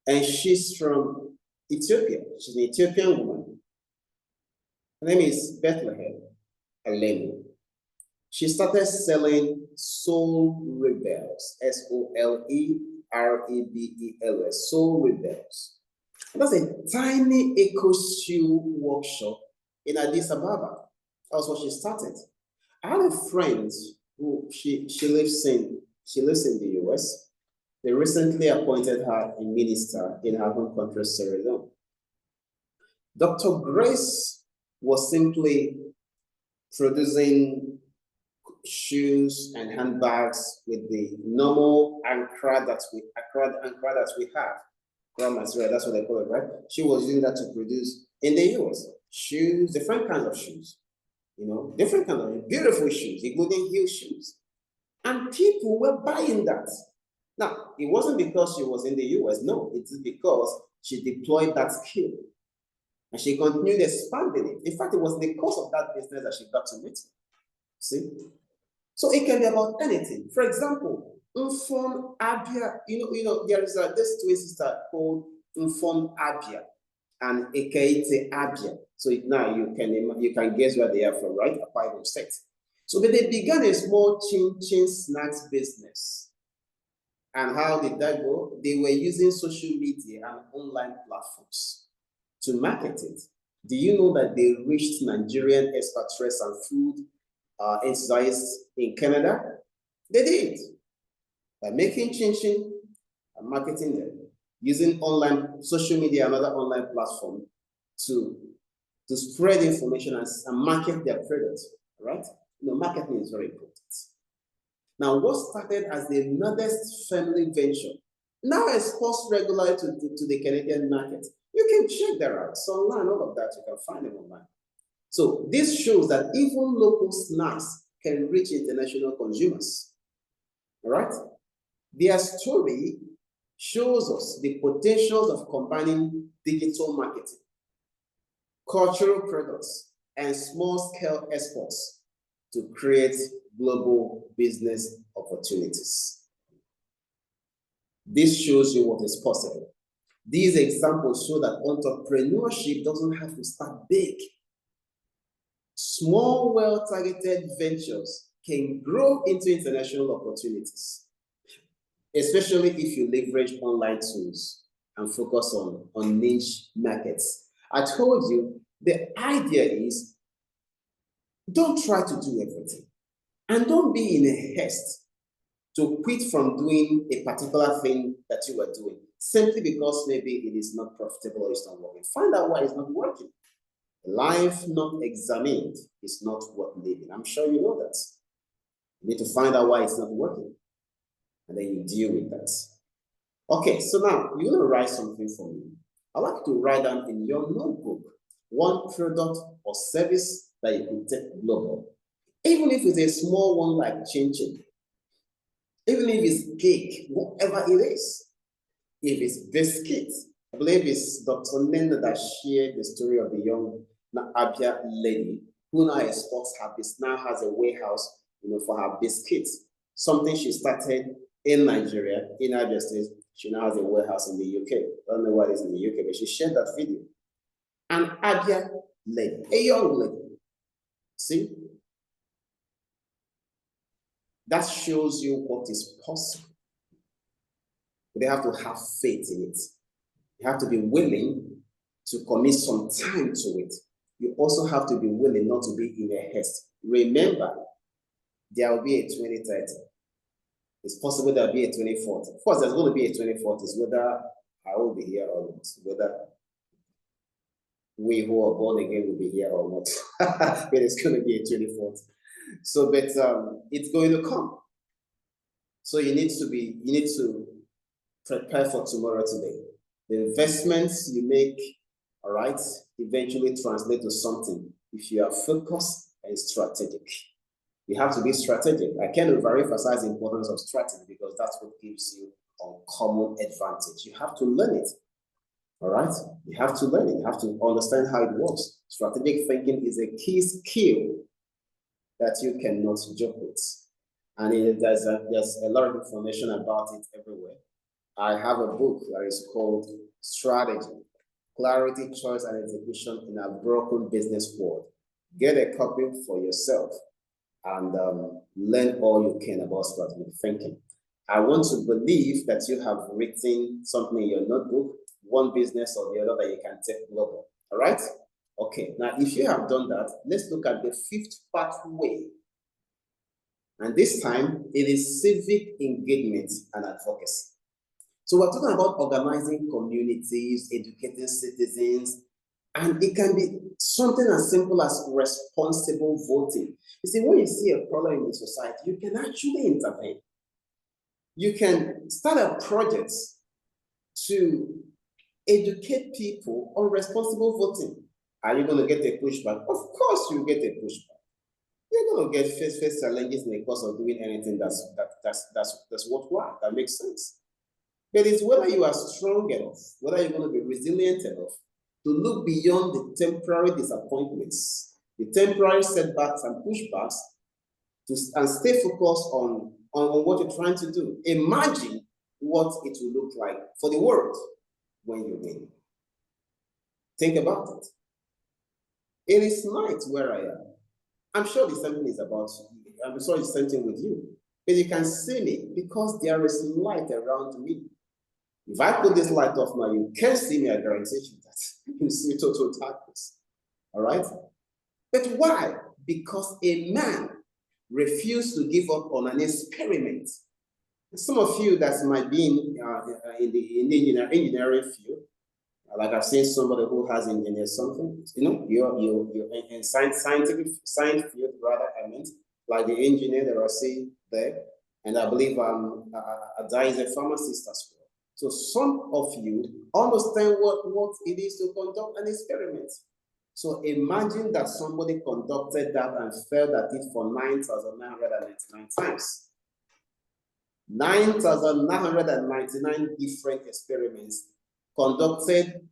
And she's from Ethiopia. She's an Ethiopian woman. Her name is Bethlehem Alemu. She started selling Soul Rebels, SOLEREBELS, Soul Rebels. And that's a tiny eco shoe workshop in Addis Ababa. That was what she started. I had a friend who she lives in the US. They recently appointed her a minister in her home country, Sierra Leone. Dr. Grace was simply producing shoes and handbags with the normal ankara that we have. Raw material, that's what they call it, right? She was using that to produce in the US shoes, different kinds of shoes, different kinds of beautiful shoes, including heel shoes. And people were buying that. Now, it wasn't because she was in the US, no, it's because she deployed that skill and she continued expanding it. In fact, it was because of that business that she got to meet me. See? So it can be about anything. For example, Inform Abia, there is this twin sister called Inform Abia and Ekaite Abia. So now you can guess where they are from, right? Akwa Ibom State. So but they began a small chin snacks business. And how did that go? They were using social media and online platforms to market it. Do you know that they reached Nigerian expatriates and food enthusiasts in Canada? They did. By making chin and marketing them, using online social media and other online platform to spread information and market their products, right? Marketing is very important. Now, what started as a modest family venture now exports regularly to the Canadian market. You can check that out. It's online, all of that, you can find them online. So this shows that even local snacks can reach international consumers. All right? Their story shows us the potentials of combining digital marketing, cultural products, and small-scale exports to create global business opportunities. This shows you what is possible. These examples show that entrepreneurship doesn't have to start big. Small, well-targeted ventures can grow into international opportunities, especially if you leverage online tools and focus on niche markets. I told you, the idea is don't try to do everything. And don't be in a haste to quit from doing a particular thing that you were doing, simply because maybe it is not profitable or it's not working. Find out why it's not working. Life not examined is not worth living. I'm sure you know that. You need to find out why it's not working, and then you deal with that. Okay, so now you're going to write something for me. I'd like to write down in your notebook one product or service that you can take global. Even if it's a small one like chin, even if it's cake, whatever it is. If it's biscuits, I believe it's Dr. Nenda that shared the story of the young Abia lady who now exports her business, now has a warehouse, for her biscuits. Something she started in Nigeria, in Abia State. She now has a warehouse in the UK. I don't know what it is in the UK, but she shared that video. An Abia lady, a young lady. See? That shows you what is possible. But they have to have faith in it. You have to be willing to commit some time to it. You also have to be willing not to be in a haste. Remember, there will be a 2030. It's possible there'll be a 2040. Of course, there's going to be a 2040. It's whether I will be here or not, whether we who are born again will be here or not. But it's going to be a 2040. So, but it's going to come. So you need to prepare for tomorrow today. The investments you make, all right, eventually translate to something if you are focused and strategic. You have to be strategic. I can't overemphasize the importance of strategy because that's what gives you uncommon advantage. You have to learn it. All right? You have to learn it. You have to understand how it works. Strategic thinking is a key skill that you cannot joke with. And there's a lot of information about it everywhere. I have a book that is called Strategy, Clarity, Choice, and Execution in a Broken Business World. Get a copy for yourself and learn all you can about strategic thinking. I want to believe that you have written something in your notebook, one business or the other that you can take global. All right? Okay, now if you have done that, let's look at the fifth pathway And this time, it is civic engagement and advocacy. So we're talking about organizing communities, educating citizens, and it can be something as simple as responsible voting. You see, when you see a problem in the society, you can actually intervene. You can start a project to educate people on responsible voting. Are you going to get a pushback? Of course you get a pushback. You're going to get face challenges in the course of doing anything that's worthwhile, that makes sense. But it's whether you are strong enough, whether you're going to be resilient enough to look beyond the temporary disappointments, the temporary setbacks and pushbacks, and stay focused on what you're trying to do. Imagine what it will look like for the world when you win. Think about it. It is night where I am. I'm sure the same thing is about you. I'm sure it's the same thing with you. But you can see me because there is light around me. If I put this light off now, you can't see me. I guarantee you that you see total darkness. All right? But why? Because a man refused to give up on an experiment. Some of you that might be in the engineering field, like I've seen somebody who has engineered something, you're in science field, rather, I meant, like the engineer that I see there, and I believe Ada is a pharmacist as well. So some of you understand what it is to conduct an experiment. So imagine that somebody conducted that and failed at it for 9,999 times. 9,999 different experiments conducted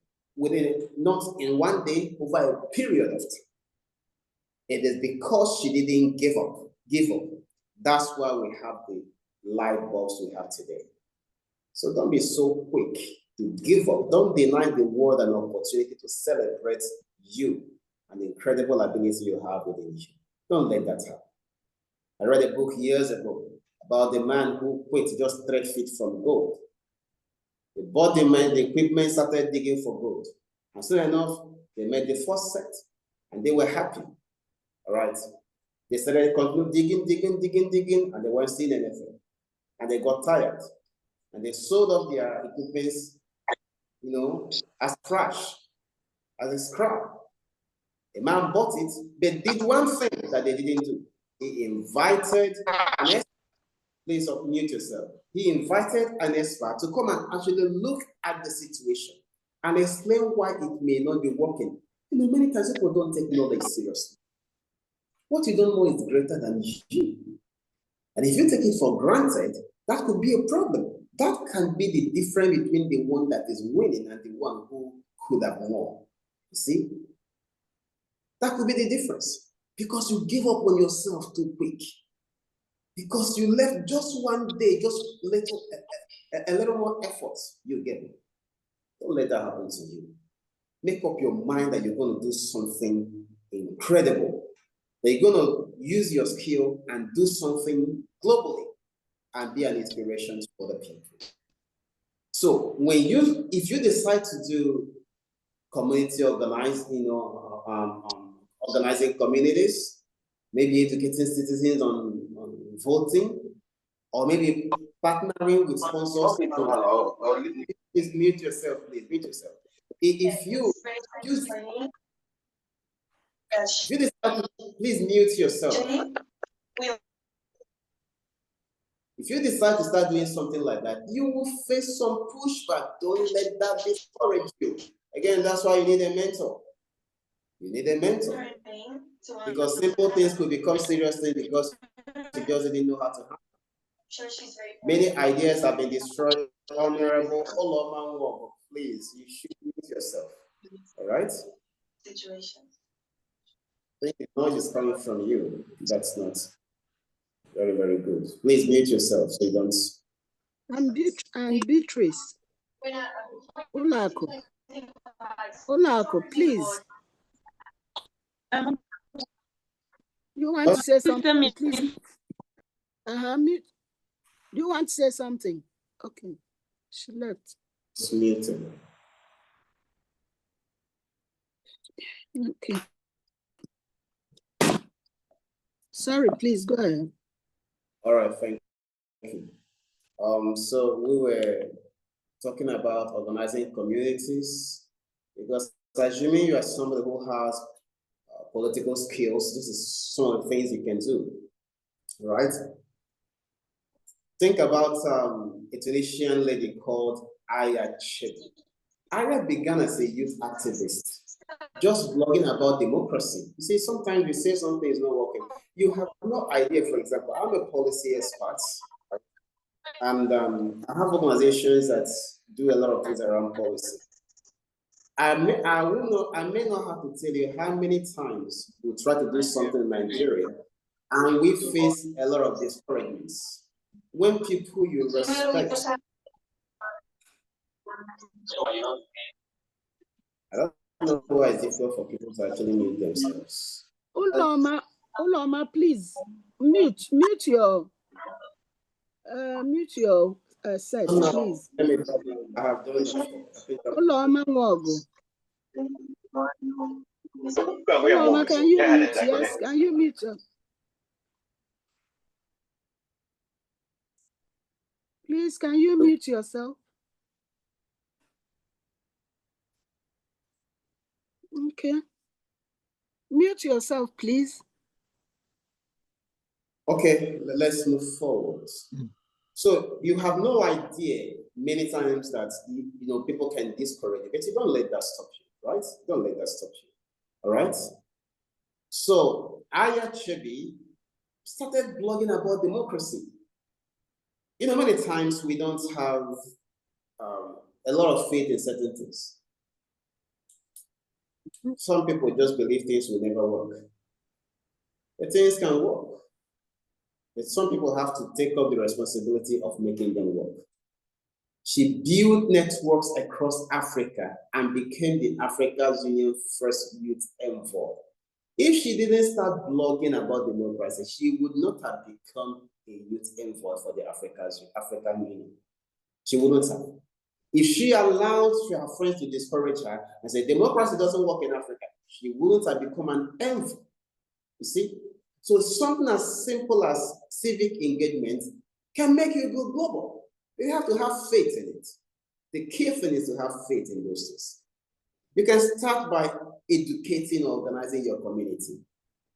not in one day, over a period of time. It is because she didn't give up. That's why we have the light bulbs we have today. So don't be so quick to give up. Don't deny the world an opportunity to celebrate you and the incredible ability you have within you. Don't let that happen. I read a book years ago about the man who quit just 3 feet from gold. They bought the equipment, started digging for gold. And soon enough, they made the first set and they were happy. All right. They started continuing digging, and they weren't seeing anything. And they got tired. And they sold off their equipment, as trash, as a scrap. A man bought it, but did one thing that they didn't do. He invited an expert. Please mute yourself. He invited an expert to come and actually look at the situation and explain why it may not be working. Many times people don't take knowledge seriously. What you don't know is greater than you. And if you take it for granted, that could be a problem. That can be the difference between the one that is winning and the one who could have won. You see? That could be the difference. Because you give up on yourself too quick. Because you left just one day, just a little more effort, you get it. Don't let that happen to you. Make up your mind that you're going to do something incredible. That you're going to use your skill and do something globally and be an inspiration to other people. So if you decide to do community organizing communities, maybe educating citizens on voting, or maybe partnering with sponsors. Please mute yourself, please mute yourself. If you decide to, please mute yourself. If you decide to start doing something like that, you will face some pushback. Don't let that discourage you. Again, that's why you need a mentor. You need a mentor. Because simple things could become serious things because you just didn't know how to handle. Many ideas have been destroyed. Honorable Oloman, please, you should mute yourself. All right? Situations. I think the noise is coming from you. That's not very, very good. Please mute yourself so you don't. I'm Beatrice. Unako, please. You want to say something, please? Mute. Do you want to say something? Okay. She left. It's muted. Okay. Sorry, please go ahead. All right, thank you. So we were talking about organizing communities, because assuming you are somebody who has political skills, this is some of the things you can do, right? Think about a Tunisian lady called Aya Chedi. Aya began as a youth activist, just blogging about democracy. You see, sometimes you say something is not working. You have no idea, for example, I'm a policy expert, right? And I have organizations that do a lot of things around policy. I may not have to tell you how many times we try to do something in Nigeria and we face a lot of discouragements. When people you respect, I don't know why it's difficult for people to actually mute themselves. Uloma, please mute your set, please. I have done that. Uloma Wogo. Uloma, can you mute? Yes, can you mute? Please, can you mute yourself? Okay. Mute yourself, please. Okay, let's move forward. So you have no idea many times that people can discourage you, but you don't let that stop you, right? Don't let that stop you. All right. So Aya Chedi started blogging about democracy. Many times we don't have a lot of faith in certain things. Some people just believe things will never work. But things can work. But some people have to take up the responsibility of making them work. She built networks across Africa and became the Africa's Union first youth envoy. If she didn't start blogging about democracy, she would not have become a youth envoy for the African Union. She wouldn't have. If she allowed her friends to discourage her and say, democracy doesn't work in Africa, she wouldn't have become an envoy. You see? So something as simple as civic engagement can make you go global. You have to have faith in it. The key thing is to have faith in those things. You can start by educating or organizing your community,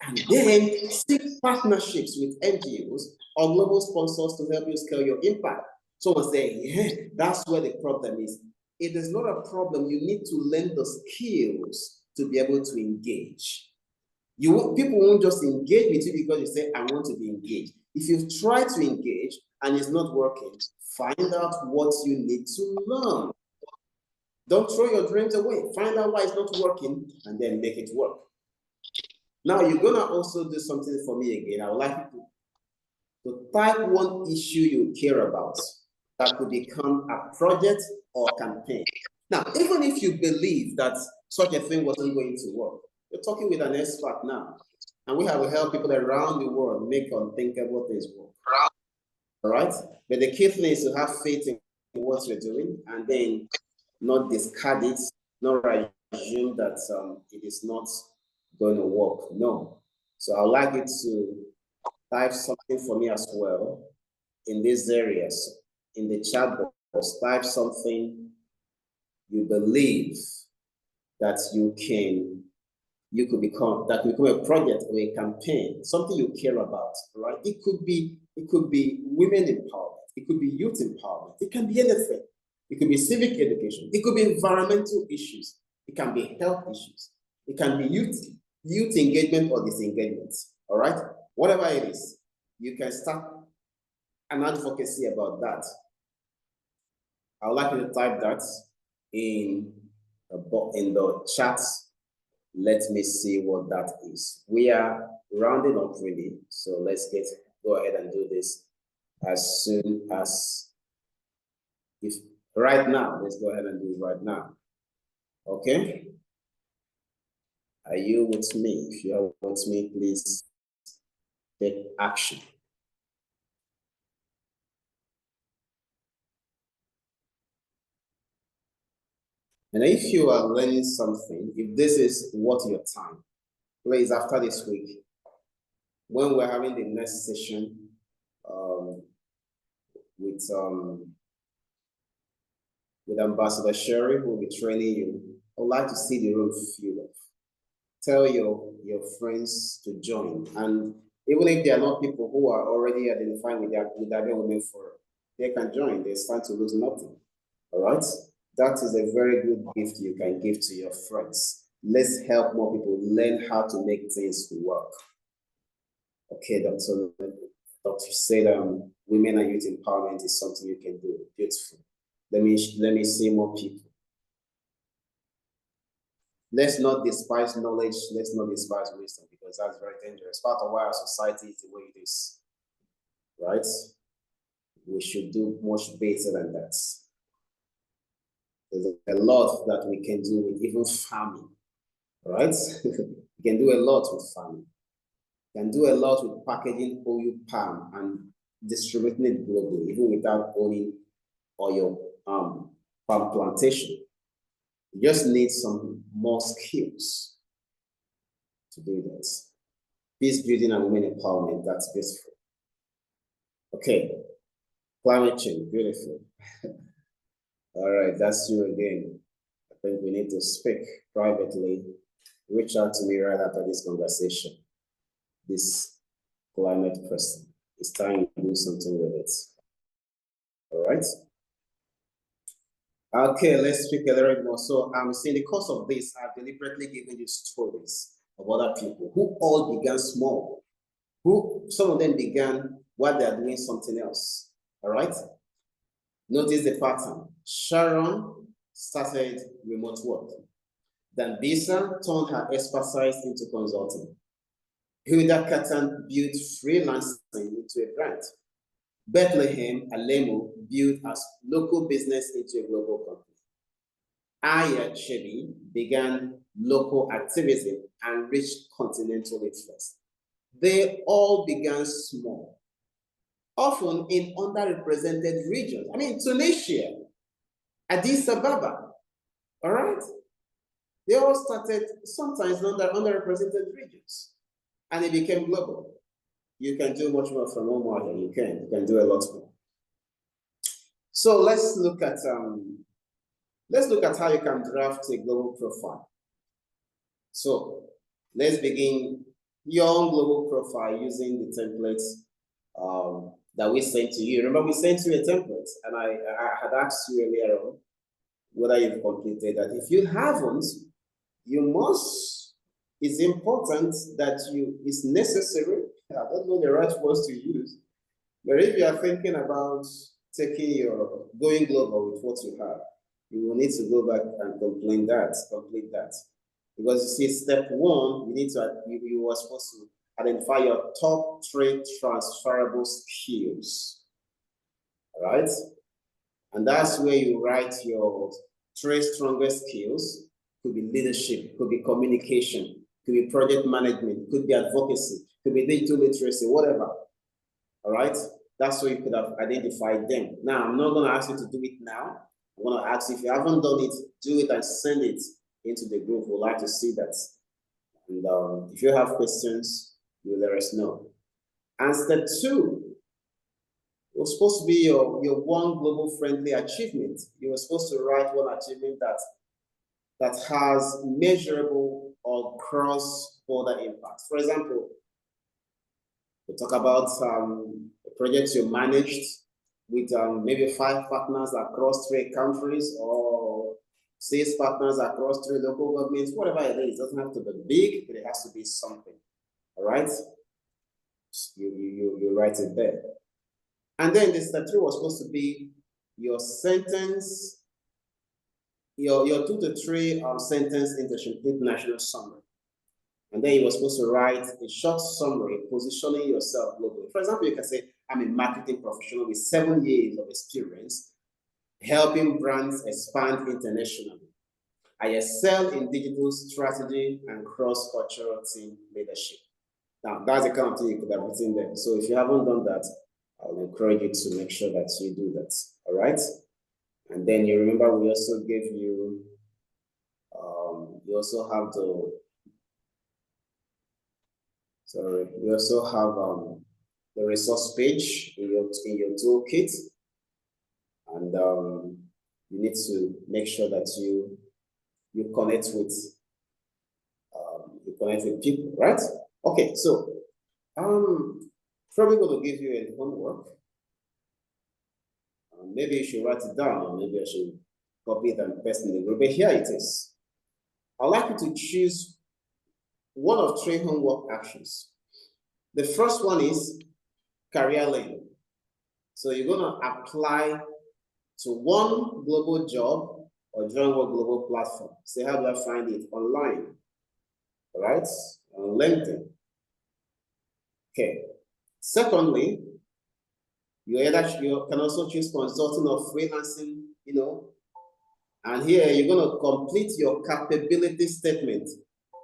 and then seek partnerships with NGOs or global sponsors to help you scale your impact. Someone say, yeah, that's where the problem is. It is not a problem. You need to learn the skills to be able to engage. People won't just engage with you because you say, I want to be engaged. If you try to engage and it's not working, find out what you need to learn. Don't throw your dreams away. Find out why it's not working and then make it work. Now, you're going to also do something for me again. I would like you to type one issue you care about that could become a project or campaign. Now, even if you believe that such a thing wasn't going to work, you're talking with an expert now. And we have helped people around the world make unthinkable things work. All right? But the key thing is to have faith in what you're doing and then not discard it, not assume that it is not going to work. No. So I'd like you to type something for me as well in these areas. In the chat box, type something you believe that could become a project or a campaign, something you care about, right? It could be women empowerment, it could be youth empowerment, it can be anything. It could be civic education, it could be environmental issues, it can be health issues, it can be youth engagement or disengagement. All right, whatever it is, you can start an advocacy about that. I would like you to type that in the chat. Let me see what that is. We are rounding up really, so let's go ahead and do this as soon as right now. Let's go ahead and do it right now. Okay. Are you with me? If you are with me, please take action. And if you are learning something, if this is worth your time, please, after this week, when we're having the next session, with Ambassador Sherry, who will be training you. I would like to see the room filled up. Tell your friends to join. And even if they are not people who are already identifying with their women forum, they can join. They stand to lose nothing. All right? That is a very good gift you can give to your friends. Let's help more people learn how to make things work. Okay, Dr. said women and youth empowerment is something you can do. Beautiful. Let me see more people. Let's not despise knowledge. Let's not despise wisdom, because that's very dangerous. Part of why our society is the way it is, right? We should do much better than that. There's a lot that we can do with even farming, right? We can do a lot with farming. We can do a lot with packaging oil palm and distributing it globally, even without owning oil palm plantation. You just need some more skills to do that. Peace building and women empowerment, that's beautiful. Okay, climate change, beautiful. All right, that's you again. I think we need to speak privately. Reach out to me right after this conversation. This climate person. It's time to do something with it. All right. Okay, let's speak a little bit more. So I'm saying the course of this, I've deliberately given you stories of other people who all began small, who some of them began while they are doing something else. All right. Notice the pattern. Sharon started remote work. Then Bisa turned her expertise into consulting. Hilda Katan built freelancing into a brand. Bethlehem Alemo built a local business into a global company. Aya Chebi began local activism and reached continental interest. They all began small, often in underrepresented regions. I mean, Tunisia, Addis Ababa, all right? They all started sometimes in underrepresented regions, and it became global. You can do much more from one model. You can do a lot more. So let's look at how you can draft a global profile. So let's begin your own global profile using the templates that we sent to you. Remember, we sent you a template, and I had asked you earlier on whether you've completed that. If you haven't, you must. It's important that it's necessary. I don't know the right words to use, but if you are thinking about going global with what you have, you will need to go back and complete that. Because you see, step one, you were supposed to identify your top 3 transferable skills, all right? And that's where you write your 3 strongest skills. Could be leadership, could be communication, could be project management, could be advocacy, could be digital literacy, whatever. All right? That's where you could have identified them. Now, I'm not going to ask you to do it now. I'm going to ask you, if you haven't done it, do it and send it into the group. We'd like to see that. And if you have questions, you let us know. And step 2 was supposed to be your one global friendly achievement. You were supposed to write one achievement that has measurable or cross-border impact. For example, we talk about projects you managed with maybe 5 partners across 3 countries, or 6 partners across 3 local governments, whatever it is. It doesn't have to be big, but it has to be something. All right? You write it there. And then the step 3 was supposed to be your sentence, your 2 to 3 sentence international summary. And then you were supposed to write a short summary positioning yourself globally. For example, you can say, I'm a marketing professional with 7 years of experience helping brands expand internationally. I excel in digital strategy and cross-cultural team leadership. Now, that's the kind of thing you could have written there. So if you haven't done that, I'll encourage you to make sure that you do that. All right? And then you remember we also gave you, you also have we also have the resource page in your toolkit, and you need to make sure that you connect with people, right? Okay, so probably going to give you a homework. Maybe you should write it down, or maybe I should copy it and paste in the group. But here it is. I'd like you to choose one of 3 homework actions. The first one is career lane. So you're going to apply to one global job or join one global platform. Say, how do I find it? Online, right? On LinkedIn. Okay. Secondly, you can also choose consulting or freelancing, and here you're going to complete your capability statement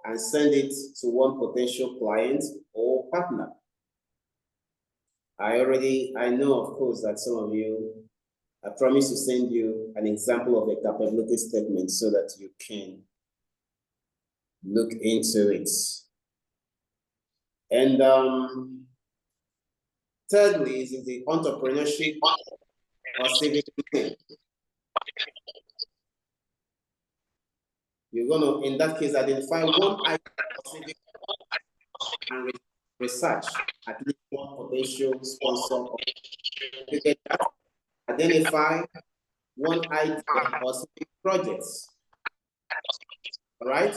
and send it to one potential client or partner. I know, of course, that some of you, I promise to send you an example of a capability statement so that you can look into it. And thirdly is the entrepreneurship or civic. You're going to, in that case, identify one item of civic and research at least one potential sponsor. You get that? Identify one idea or civic projects, all right?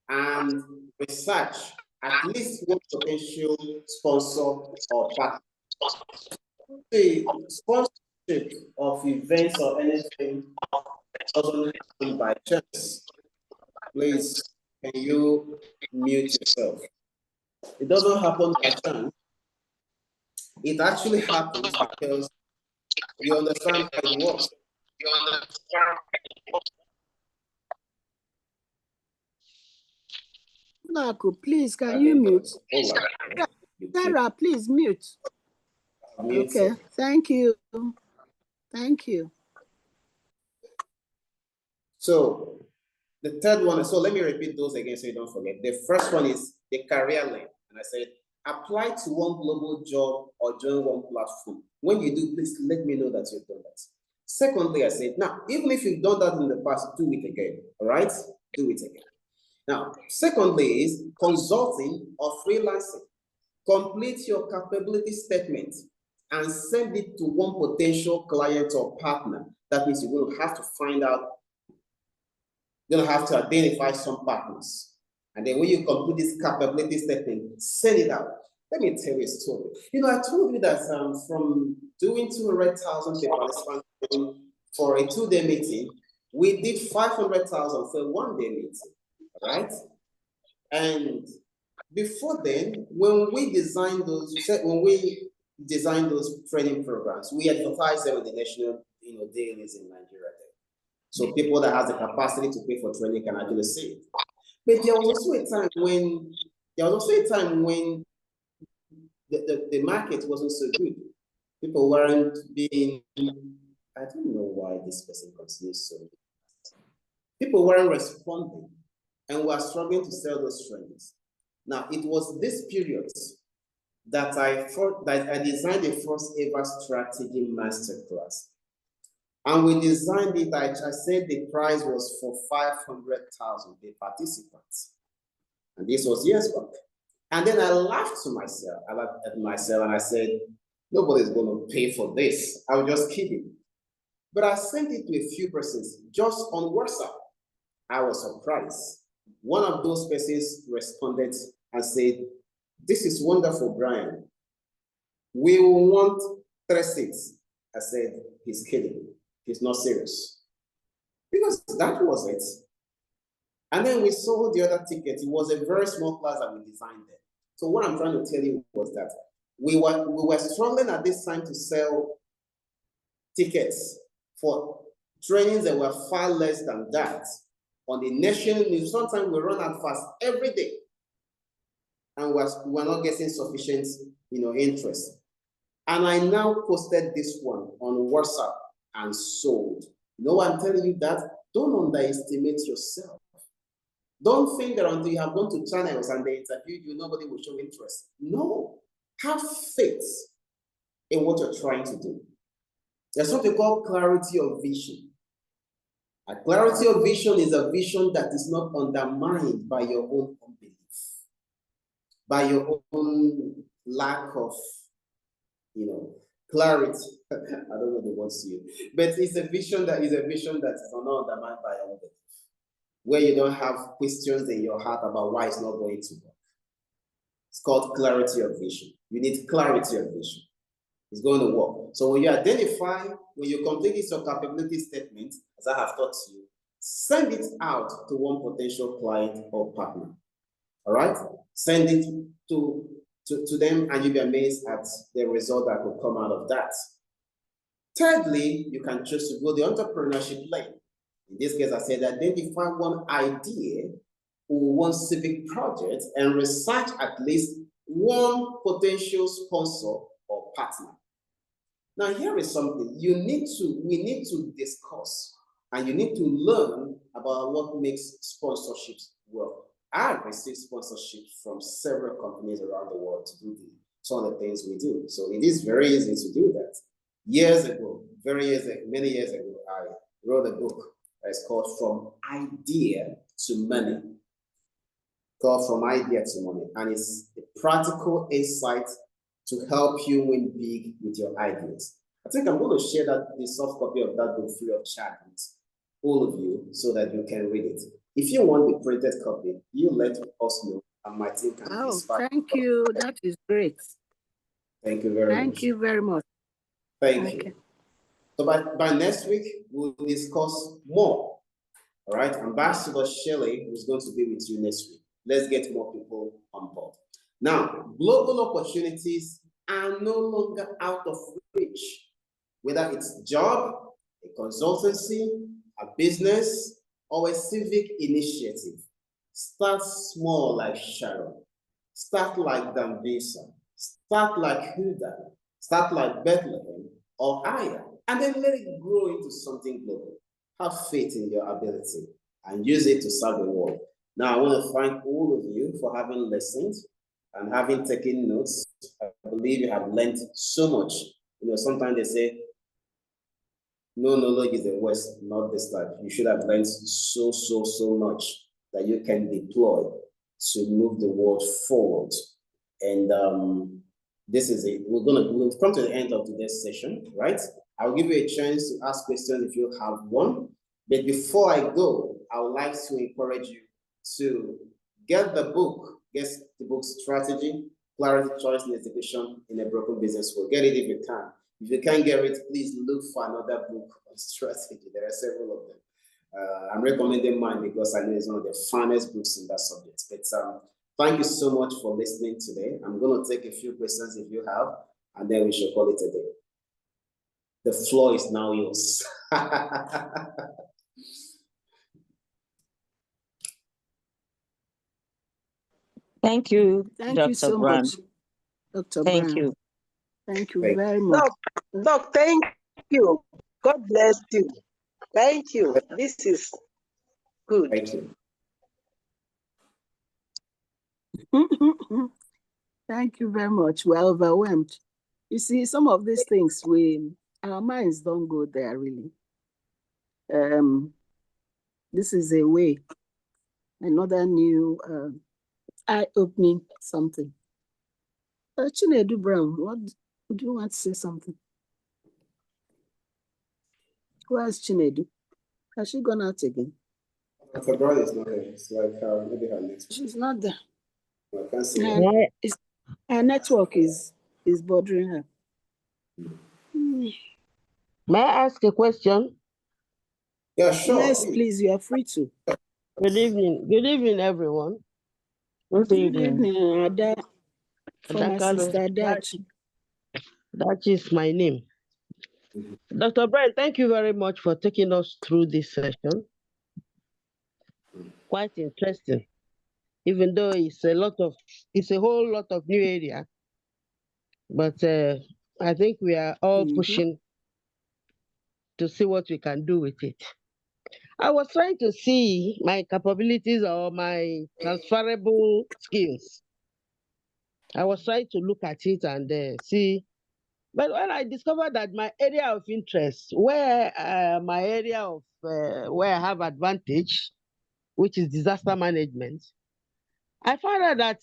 And research at least one potential sponsor or partner. The sponsorship of events or anything doesn't happen by chance. Please, can you mute yourself? It doesn't happen by chance. It actually happens because you understand how it works. Naku, please, can you mute? Sarah, please mute. Okay, thank you. Thank you. So the third one, so let me repeat those again so you don't forget. The first one is the career lane. And I said, apply to one global job or join one platform. When you do, please let me know that you've done that. Secondly, I said, now, even if you've done that in the past, do it again, all right? Do it again. Now, secondly is consulting or freelancing. Complete your capability statement and send it to one potential client or partner. That means you're going to have to find out, you're going to have to identify some partners. And then when you complete this capability statement, send it out. Let me tell you a story. I told you that from doing 200,000 people for a 2-day meeting, we did 500,000 for a 1-day meeting, right? And before then, when we designed those training programs, we advertised them with the national, dailies in Nigeria. So people that has the capacity to pay for training can actually see it. But there was also a time when the market wasn't so good. People weren't being, I don't know why this person continues so. People weren't responding and were struggling to sell those trainings. Now, it was this period that I designed the first ever strategy masterclass. And we designed it, I said the price was for 500,000 participants. And this was years back. And then I laughed at myself and I said, nobody's going to pay for this. I was just kidding. But I sent it to a few persons just on WhatsApp. I was surprised. One of those persons responded and said, this is wonderful, Brian. We want 3 seats. I said, he's kidding. He's not serious. Because that was it. And then we sold the other ticket. It was a very small class that we designed there. So what I'm trying to tell you was that we were struggling at this time to sell tickets for trainings that were far less than that. On the national news, sometimes we run out fast every day. And we're not getting sufficient, interest. And I now posted this one on WhatsApp and sold. I'm telling you that, don't underestimate yourself. Don't think that until you have gone to channels and they interviewed you, nobody will show interest. No, have faith in what you're trying to do. There's something called clarity of vision. A clarity of vision is a vision that is not undermined by your own unbelief, by your own lack of, clarity. I don't know the words to use, but it's a vision that is not undermined by your unbelief, where you don't have questions in your heart about why it's not going to work. It's called clarity of vision. You need clarity of vision. It's going to work. So when you identify, when you complete this your capability statement, as I have taught you, send it out to one potential client or partner. All right? Send it to them, and you'll be amazed at the result that will come out of that. Thirdly, you can choose to go the entrepreneurship lane. In this case, I said identify one idea or one civic project and research at least one potential sponsor or partner. Now, here is something we need to discuss, and you need to learn about what makes sponsorships work. I've received sponsorship from several companies around the world to do some of the things we do. So it is very easy to do that. Many years ago, I wrote a book that's called From Idea to Money. And it's a practical insight to help you win big with your ideas. I think I'm going to share the soft copy of that book free of charge with all of you so that you can read it. If you want the printed copy, you let us know, and my team can dispatch. Thank you. That is great. Thank you very much. Thank you very much. Thank you. So by next week, we'll discuss more. All right, Ambassador Shelley is going to be with you next week. Let's get more people on board. Now, global opportunities are no longer out of reach. Whether it's a job, a consultancy, a business, or a civic initiative, start small like Sharon, start like Dambisa, start like Huda, start like Bethlehem or Aya, and then let it grow into something global. Have faith in your ability and use it to serve the world. Now, I want to thank all of you for having listened and having taken notes. I believe you have learned so much. Sometimes they say, no knowledge is the West, not this type. You should have learned so much that you can deploy to move the world forward. And this is it. We'll come to the end of today's session, right? I'll give you a chance to ask questions if you have one. But before I go, I would like to encourage you to get the book Strategy, Clarity, Choice, and Execution in a Broken Business World. Get it if you can. If you can't get it, please look for another book on strategy. There are several of them. I'm recommending mine because I know it's one of the finest books in that subject. But thank you so much for listening today. I'm going to take a few questions if you have, and then we shall call it a day. The floor is now yours. Thank you, Thank Dr. you so Brown. much, Dr. Thank Brown. you. Thank you very much. Doc, thank you. God bless you. Thank you. This is good. Thank you. Thank you very much. We're overwhelmed. You see, some of these things, our minds don't go there really. This is a way, another new eye-opening something. Chinedu Brown, what do you want to say something? Where's Chinedu? Has she gone out again? Her brother is not here. It's like maybe her network. She's not there. I can't see her. Her network is bothering her. May I ask a question? Yeah, sure. Yes, please, you are free to. Good evening. Good evening, everyone. Good evening. Ada, Pharmacist Adachi. That is my name. Dr. Brian, thank you very much for taking us through this session. Quite interesting, even though it's a whole lot of new area. But I think we are all pushing to see what we can do with it. I was trying to see my capabilities or my transferable skills. I was trying to look at it and see But when I discovered that my area of interest, where my area of where I have advantage, which is disaster management, I found out that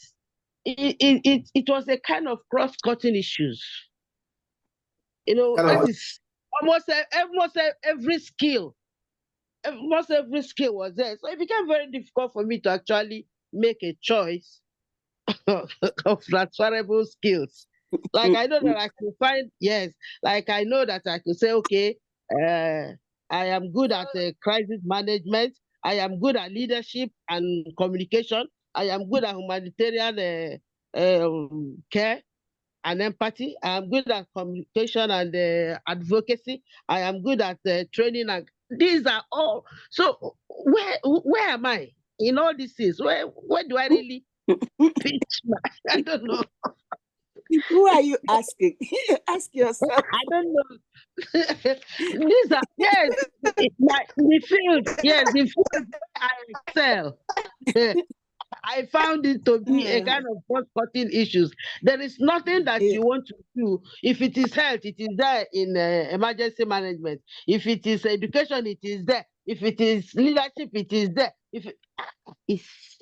it was a kind of cross-cutting issues. You know, Kind that of, is almost every skill, almost every skill was there. So it became very difficult for me to actually make a choice of transferable skills. Like I know that I could find, yes, like I know that I could say, okay, I am good at crisis management. I am good at leadership and communication. I am good at humanitarian care and empathy. I am good at communication and advocacy. I am good at training, and these are all. So where am I in all these things? Where do I really pitch my? I don't know. Who are you asking? Ask yourself. I don't know. These are, yes, the field. Yes, the field I excel. I found it to be a kind of cross-cutting issues. There is nothing that Yeah. you want to do. If it is health, it is there in emergency management. If it is education, it is there. If it is leadership, it is there.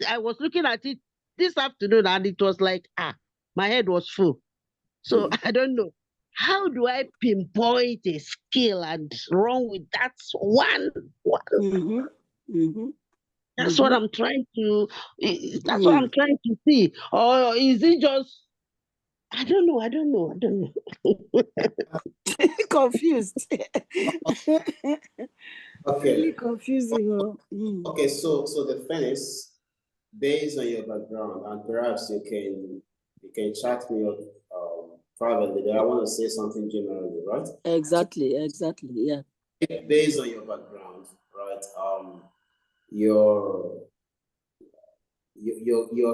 I was looking at it this afternoon and it was like, my head was full. So I don't know. How do I pinpoint a skill and run with that one? Mm-hmm. Mm-hmm. That's what I'm trying to. That's what I'm trying to see. Or is it just? I don't know. I don't know. I don't know. Confused. okay. Really confusing. Okay, so the thing is, based on your background, and perhaps you can chat me up privately. That I want to say something generally, right? Exactly. Yeah. Based on your background, right? Your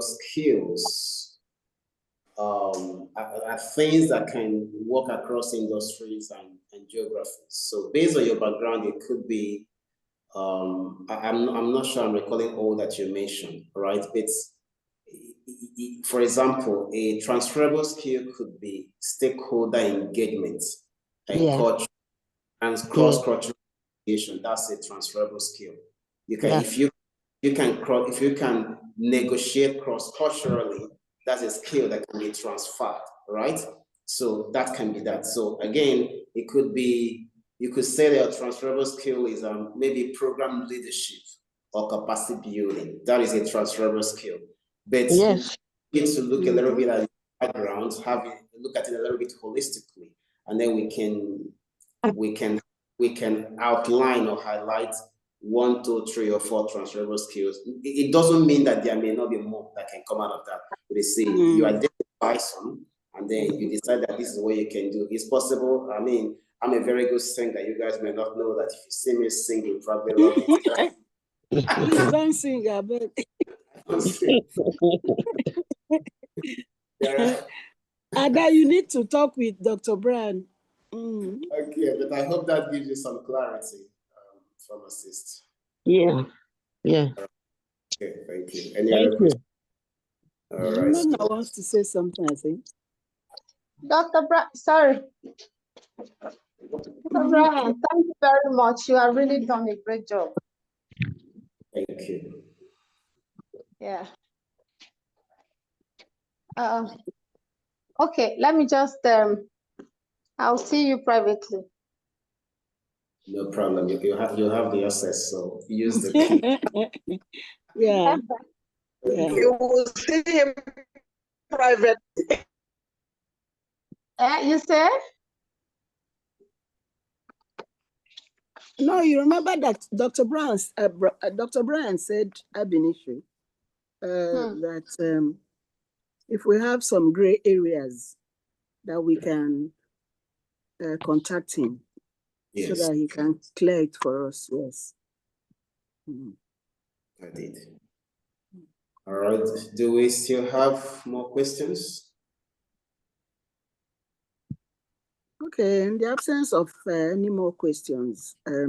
skills are things that can work across industries and geographies. So based on your background, it could be I'm not sure I'm recalling all that you mentioned, right? But for example, a transferable skill could be stakeholder engagement and Yeah. culture and cross-cultural communication. That's a transferable skill. You can if you can negotiate cross-culturally, that's a skill that can be transferred, right? So that can be that. So again, it could be, you could say that a transferable skill is maybe program leadership or capacity building. That is a transferable skill. But yes, you need to look a little bit at background, look at it a little bit holistically, and then we can outline or highlight 1, 2, 3, or 4 transferable skills. It doesn't mean that there may not be more that can come out of that. But they say you identify some, and then you decide that this is what you can do. It's possible. I mean, I'm a very good singer. You guys may not know that. If you see me sing, you probably love it. Please don't sing, I beg. Ada, you need to talk with Dr. Brian. Okay, but I hope that gives you some clarity, pharmacist. Yeah. Okay, thank you. Any Thank other you. questions? All right. Nana wants to say something, I think. Dr. Brian, Brian, thank you very much. You have really done a great job. Thank you. Yeah. Okay, let me just, I'll see you privately. No problem. You have the access, so use the key. Yeah. You will see him privately. You said? No, you remember that Dr. Brian said, ab initio, that if we have some gray areas, that we can contact him, so that he can clear it for us. Yes. I did. All right. Do we still have more questions? Okay. In the absence of any more questions, I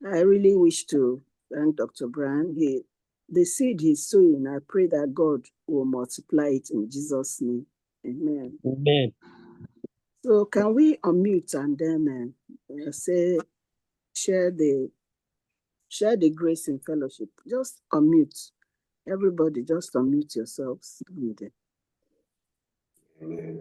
really wish to thank Dr. Brian. The seed he's sowing, I pray that God will multiply it in Jesus' name. Amen. Amen. So can we unmute and then say, share the grace in fellowship? Just unmute. Everybody, just unmute yourselves. And, Amen.